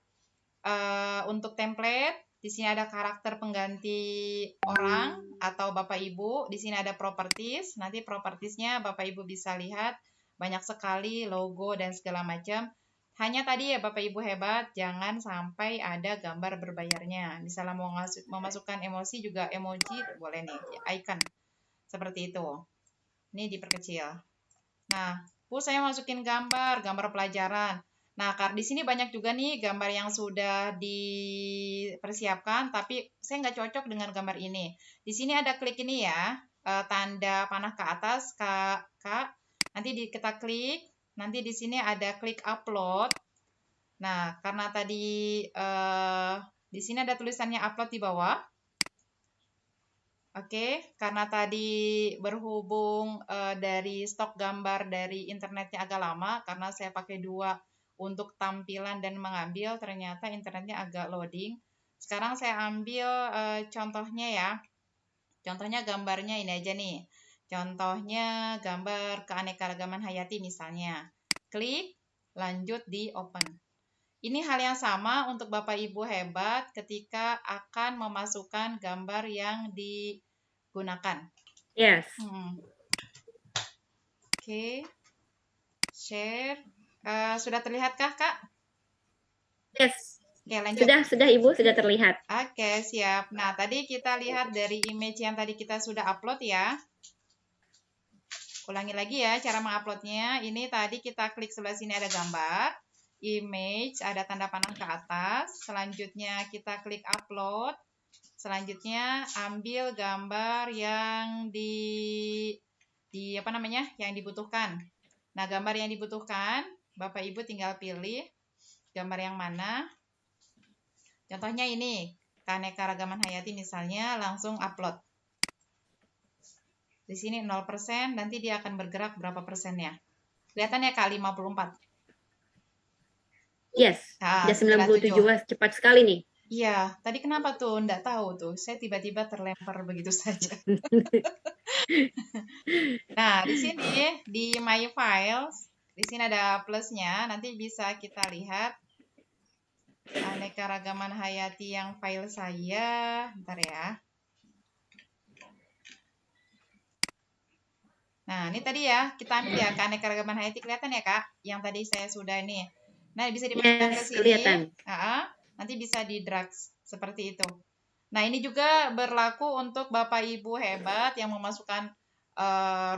untuk template, di sini ada karakter pengganti orang atau Bapak Ibu. Di sini ada properties. Nanti propertiesnya Bapak Ibu bisa lihat banyak sekali logo dan segala macam. Hanya tadi ya Bapak Ibu hebat, jangan sampai ada gambar berbayarnya. Misalnya mau memasukkan emosi juga emoji boleh nih, icon. Seperti itu. Ini diperkecil. Nah, Bu saya masukin gambar pelajaran. Nah, di sini banyak juga nih gambar yang sudah dipersiapkan, tapi saya nggak cocok dengan gambar ini. Di sini ada klik ini ya, tanda panah ke atas, Kak. Nanti kita klik, nanti di sini ada klik upload. Nah, karena tadi di sini ada tulisannya upload di bawah. Oke, karena tadi berhubung dari stok gambar dari internetnya agak lama, karena saya pakai 2 untuk tampilan dan mengambil, ternyata internetnya agak loading. Sekarang saya ambil contohnya ya. Contohnya gambarnya ini aja nih. Contohnya gambar keanekaragaman hayati misalnya. Klik, lanjut di open. Ini hal yang sama untuk Bapak Ibu hebat ketika akan memasukkan gambar yang digunakan. Yes. Oke. Share. Sudah terlihatkah, Kak? Yes. Oke, lanjut. Sudah Ibu, sudah terlihat. Oke, siap. Nah, tadi kita lihat dari image yang tadi kita sudah upload ya. Ulangi lagi ya cara menguploadnya. Ini tadi kita klik sebelah sini ada gambar. Image, ada tanda panah ke atas. Selanjutnya kita klik upload. Selanjutnya ambil gambar yang yang dibutuhkan. Nah, gambar yang dibutuhkan, Bapak Ibu tinggal pilih gambar yang mana. Contohnya ini, keanekaragaman hayati misalnya, langsung upload. Di sini 0%, nanti dia akan bergerak berapa persennya. Kelihatan ya Kak, 54. Yes, udah 97, cepat sekali nih. Iya, tadi kenapa tuh? Nggak tahu tuh, saya tiba-tiba terlempar begitu saja. Nah, di sini, di My Files, di sini ada plusnya, nanti bisa kita lihat keanekaragaman hayati yang file saya. Bentar ya. Nah, ini tadi ya, kita ambil ya keanekaragaman hayati, kelihatan ya Kak? Yang tadi saya sudah ini. Nah, bisa dimasukkan ke sini. Kelihatan. Nanti bisa di-drag seperti itu. Nah, ini juga berlaku untuk Bapak Ibu hebat yang memasukkan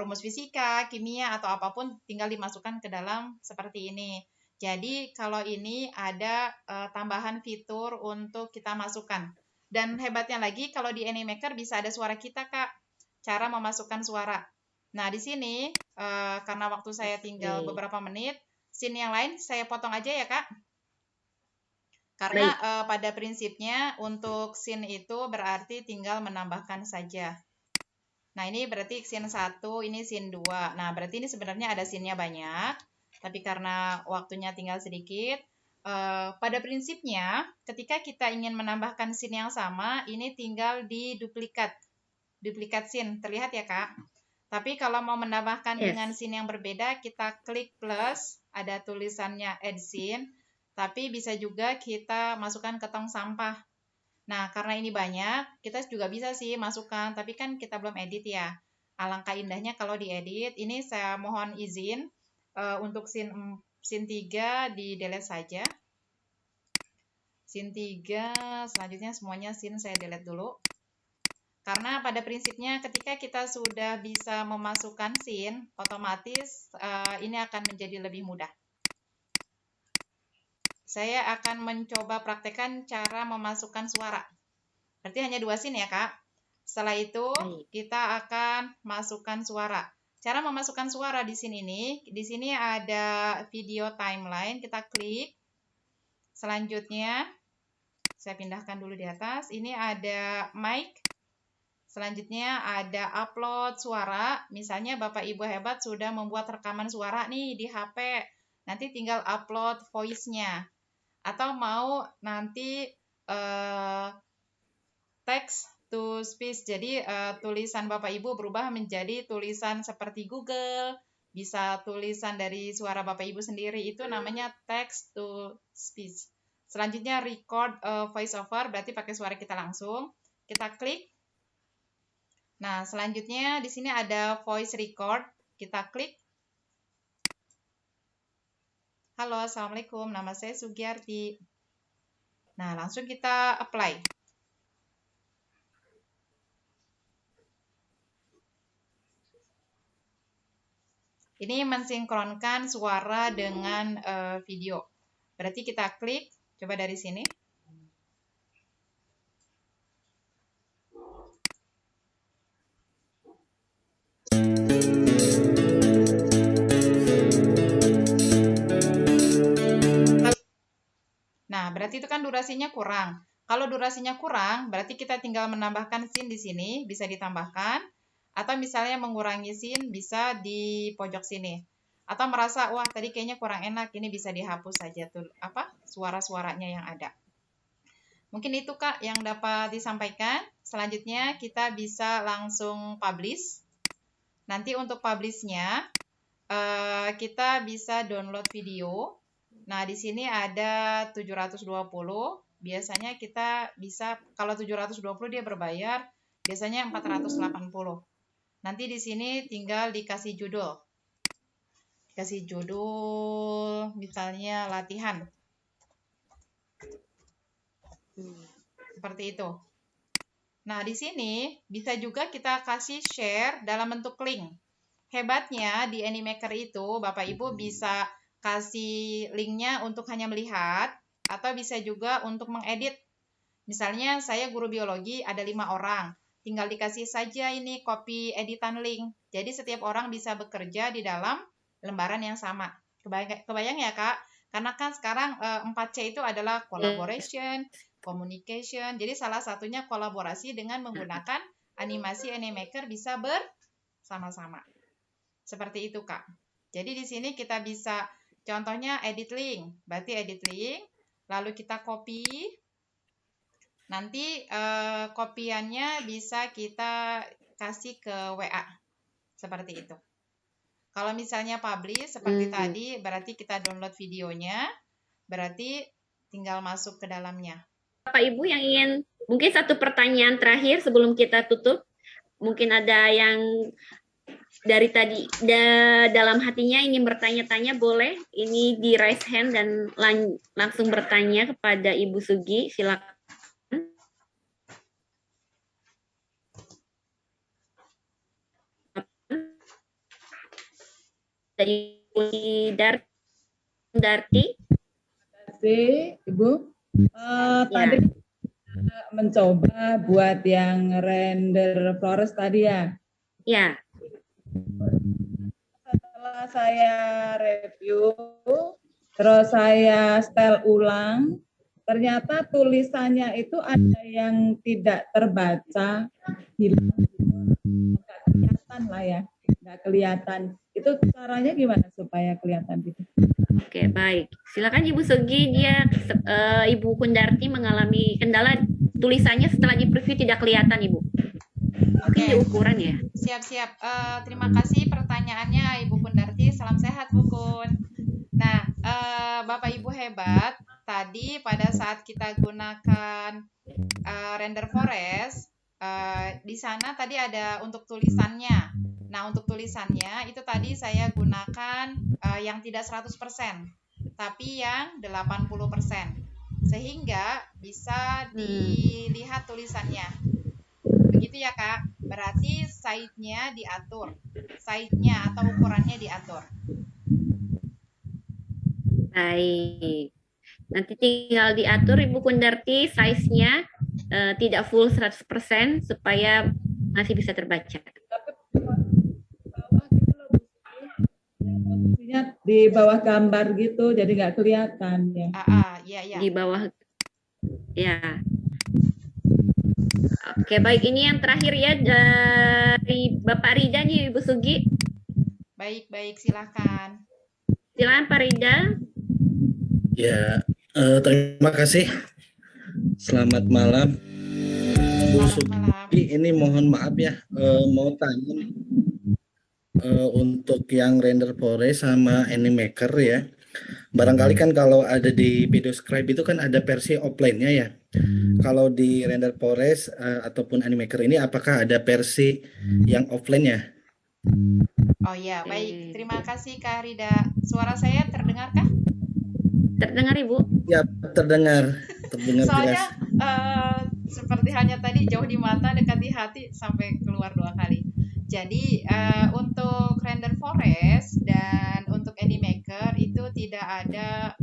rumus fisika, kimia, atau apapun, tinggal dimasukkan ke dalam seperti ini. Jadi, kalau ini ada tambahan fitur untuk kita masukkan. Dan hebatnya lagi, kalau di Animaker bisa ada suara kita, Kak. Cara memasukkan suara. Nah, di sini, karena waktu saya tinggal beberapa menit, scene yang lain saya potong aja ya, Kak. Karena pada prinsipnya untuk scene itu berarti tinggal menambahkan saja. Nah, ini berarti scene 1, ini scene 2. Nah, berarti ini sebenarnya ada scene-nya banyak, tapi karena waktunya tinggal sedikit, pada prinsipnya ketika kita ingin menambahkan scene yang sama, ini tinggal diduplikat scene. Terlihat ya, Kak? Tapi kalau mau menambahkan dengan scene yang berbeda, kita klik plus, ada tulisannya add scene, tapi bisa juga kita masukkan ke tong sampah. Nah, karena ini banyak, kita juga bisa sih masukkan, tapi kan kita belum edit ya. Alangkah indahnya kalau diedit. Ini saya mohon izin untuk scene 3 di-delete saja. Scene 3, selanjutnya semuanya scene saya delete dulu. Karena pada prinsipnya ketika kita sudah bisa memasukkan scene, otomatis ini akan menjadi lebih mudah. Saya akan mencoba praktekkan cara memasukkan suara. Berarti hanya 2 scene ya, Kak. Setelah itu, kita akan masukkan suara. Cara memasukkan suara di sini ada video timeline, kita klik. Selanjutnya, saya pindahkan dulu di atas. Ini ada mic. Selanjutnya ada upload suara. Misalnya Bapak Ibu hebat sudah membuat rekaman suara nih di HP. Nanti tinggal upload voice-nya. Atau mau nanti text to speech. Jadi tulisan Bapak Ibu berubah menjadi tulisan seperti Google. Bisa tulisan dari suara Bapak Ibu sendiri. Itu namanya text to speech. Selanjutnya record voice over. Berarti pakai suara kita langsung. Kita klik. Nah, selanjutnya di sini ada voice record. Kita klik. Halo, Assalamualaikum. Nama saya Sugiyarti. Nah, langsung kita apply. Ini mensinkronkan suara dengan video. Berarti kita klik, coba dari sini. Nah, berarti itu kan durasinya kurang. Kalau durasinya kurang, berarti kita tinggal menambahkan scene di sini, bisa ditambahkan. Atau misalnya mengurangi scene, bisa di pojok sini. Atau merasa, wah tadi kayaknya kurang enak, ini bisa dihapus saja tuh suara-suaranya yang ada. Mungkin itu Kak yang dapat disampaikan. Selanjutnya kita bisa langsung publish. Nanti untuk publishnya, kita bisa download video. Nah, di sini ada 720. Biasanya kita bisa, kalau 720 dia berbayar, biasanya 480. Nanti di sini tinggal dikasih judul. Dikasih judul, misalnya latihan. Seperti itu. Nah, di sini bisa juga kita kasih share dalam bentuk link. Hebatnya di Animaker itu, Bapak Ibu bisa kasih linknya untuk hanya melihat, atau bisa juga untuk mengedit. Misalnya saya guru biologi, ada 5 orang. Tinggal dikasih saja ini copy editan link. Jadi setiap orang bisa bekerja di dalam lembaran yang sama. Kebayang ya Kak? Karena kan sekarang 4C itu adalah collaboration, communication. Jadi salah satunya kolaborasi dengan menggunakan animasi Animaker bisa bersama-sama. Seperti itu Kak. Jadi di sini kita bisa contohnya edit link. Berarti edit link, lalu kita copy. Nanti kopiannya bisa kita kasih ke WA. Seperti itu. Kalau misalnya publish seperti tadi, berarti kita download videonya, berarti tinggal masuk ke dalamnya. Bapak Ibu yang ingin, mungkin satu pertanyaan terakhir sebelum kita tutup. Mungkin ada yang dari tadi dalam hatinya ingin bertanya-tanya, boleh ini di raise hand dan langsung bertanya kepada Ibu Sugi, silakan. Dari Darti. Terima kasih Ibu. Tadi mencoba buat yang render forest tadi ya. Ya. Setelah saya review, terus saya setel ulang, ternyata tulisannya itu ada yang tidak terbaca, hilang, nggak kelihatan lah ya, nggak kelihatan. Itu caranya gimana supaya kelihatan gitu? Oke, baik. Silakan Ibu Sugi, dia Ibu Kundarti mengalami kendala tulisannya setelah di preview tidak kelihatan, Ibu. Mungkin di ukuran ya. Siap-siap. Terima kasih pertanyaannya Ibu Kundarti. Salam sehat Bu Kun. Nah, Bapak Ibu hebat. Tadi pada saat kita gunakan render forest, di sana tadi ada untuk tulisannya. Nah, untuk tulisannya itu tadi saya gunakan yang tidak 100%, tapi yang 80%. Sehingga bisa dilihat tulisannya. Begitu ya, Kak? Berarti size-nya diatur. Size-nya atau ukurannya diatur. Baik. Nanti tinggal diatur Ibu Kundarti size-nya tidak full 100% supaya masih bisa terbaca. Di bawah gambar gitu, jadi nggak kelihatan ya. Iya. Di bawah, ya. Oke, baik. Ini yang terakhir ya dari Bapak Rida nih, Ibu Sugi. Baik, silakan. Silakan Pak Rida. Ya, terima kasih. Selamat malam. Bu Sugi, ini mohon maaf ya, mau tanya nih. Untuk yang render forest sama Animaker ya, barangkali kan kalau ada di video scribe itu kan ada versi offline-nya ya. Kalau di render forest ataupun Animaker ini apakah ada versi yang offline-nya? Oh ya, baik. Terima kasih Kak Rida. Suara saya terdengar kah? Terdengar Ibu? Ya, terdengar jelas. Soalnya seperti halnya tadi, jauh di mata, dekat di hati, sampai keluar 2 kali. Jadi untuk render forest dan untuk Animaker itu tidak ada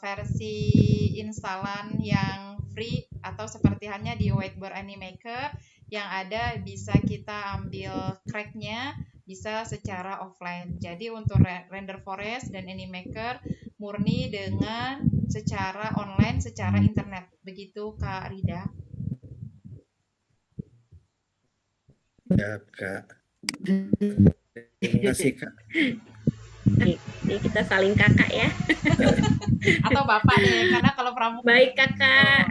versi instalan yang free atau seperti halnya di Whiteboard Animaker yang ada bisa kita ambil cracknya bisa secara offline. Jadi untuk render forest dan Animaker murni dengan secara online, secara internet. Begitu Kak Rida. Ya, Kak. Terima kasih, Kak. Ini kita saling kakak ya. Atau Bapak nih, karena kalau pramuka. Baik Kakak.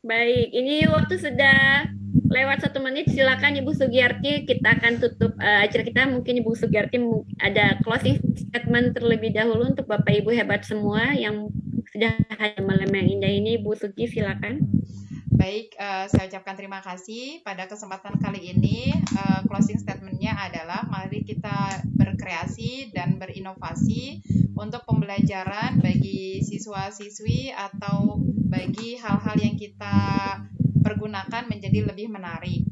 Baik, ini waktu sudah lewat 1 menit. Silakan Ibu Sugiyarti, kita akan tutup acara kita. Mungkin Ibu Sugiyarti ada closing statement terlebih dahulu untuk Bapak Ibu hebat semua yang sudah hadir malam yang indah ini. Ibu Sugi, silakan. Baik, saya ucapkan terima kasih pada kesempatan kali ini. Closing statement-nya adalah mari kita berkreasi dan berinovasi untuk pembelajaran bagi siswa-siswi atau bagi hal-hal yang kita pergunakan menjadi lebih menarik.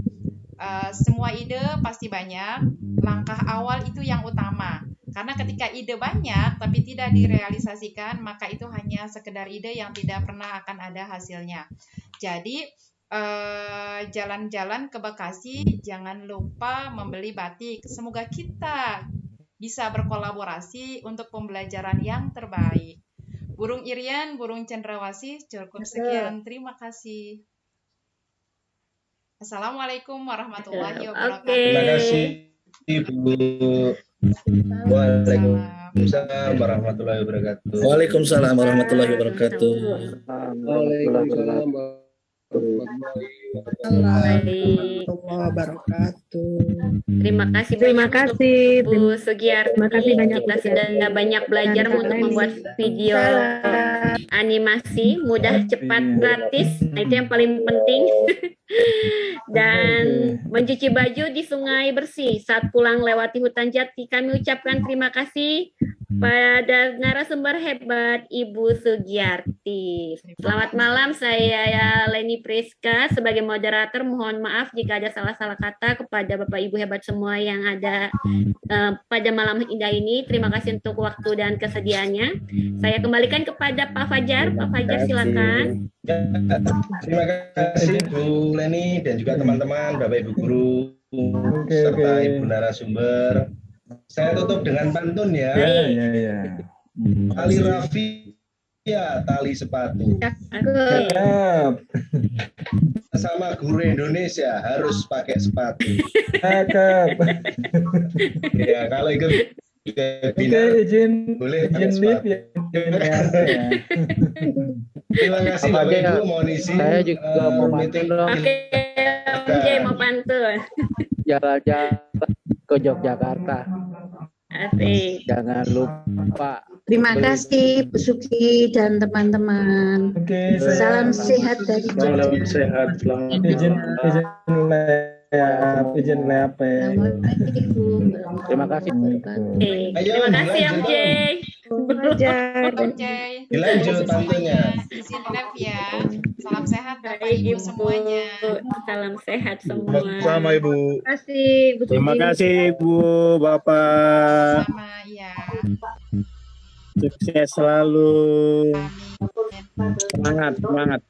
Semua ide pasti banyak, langkah awal itu yang utama. Karena ketika ide banyak tapi tidak direalisasikan, maka itu hanya sekedar ide yang tidak pernah akan ada hasilnya. Jadi jalan-jalan ke Bekasi, jangan lupa membeli batik. Semoga kita bisa berkolaborasi untuk pembelajaran yang terbaik. Burung Irian, Burung Cendrawasih, cukup sekian. Terima kasih. Assalamualaikum warahmatullahi wabarakatuh. Terima kasih Ibu. Waalaikumsalam warahmatullahi wabarakatuh. Waalaikumsalam warahmatullahi wabarakatuh. Waalaikumsalam warahmatullahi wabarakatuh. Terima kasih Bu Sugiyarti. Terima kasih banyak, Kita Bu sudah Sugiyarti. banyak belajar untuk membuat video animasi mudah, cepat, gratis. Nah, itu yang paling penting. Dan mencuci baju di sungai bersih saat pulang lewati hutan jati. Kami ucapkan terima kasih pada narasumber hebat Ibu Sugiyarti. Selamat malam, saya Leni Priska sebagai moderator. Mohon maaf jika ada salah-salah kata kepada Bapak Ibu hebat semua yang ada pada malam indah ini. Terima kasih untuk waktu dan kesediaannya. Saya kembalikan kepada Pak Fajar. Pak Fajar, silakan. Ya, terima kasih Bu Leni dan juga teman-teman, Bapak Ibu guru, serta Ibu narasumber. Saya tutup dengan pantun ya. Tali rafia, tali sepatu. Sama guru Indonesia harus pakai sepatu. Ya, kalau ikut izin boleh pakai lift sepatu. ya. Terima kasih Bapak Ibu, mohon izin. Saya juga mau pantun dong. Oke, Om J mau pantun. Jalan-jalan ke Yogyakarta. Asik. Jangan lupa. Terima kasih Bu Suki dan teman-teman. Salam sehat dari Salam Jogja. sehat. Selamat izin apa ya. Terima kasih. Terima kasih Om J. Om J. Dilanjut pantunnya. Izin ref ya. Salam sehat Bapak Ibu semuanya. Salam sehat semua. Sama Ibu. Terima kasih Bu Suki. Terima kasih Ibu, Bapak. Sama ya. Sukses selalu. Semangat, semangat.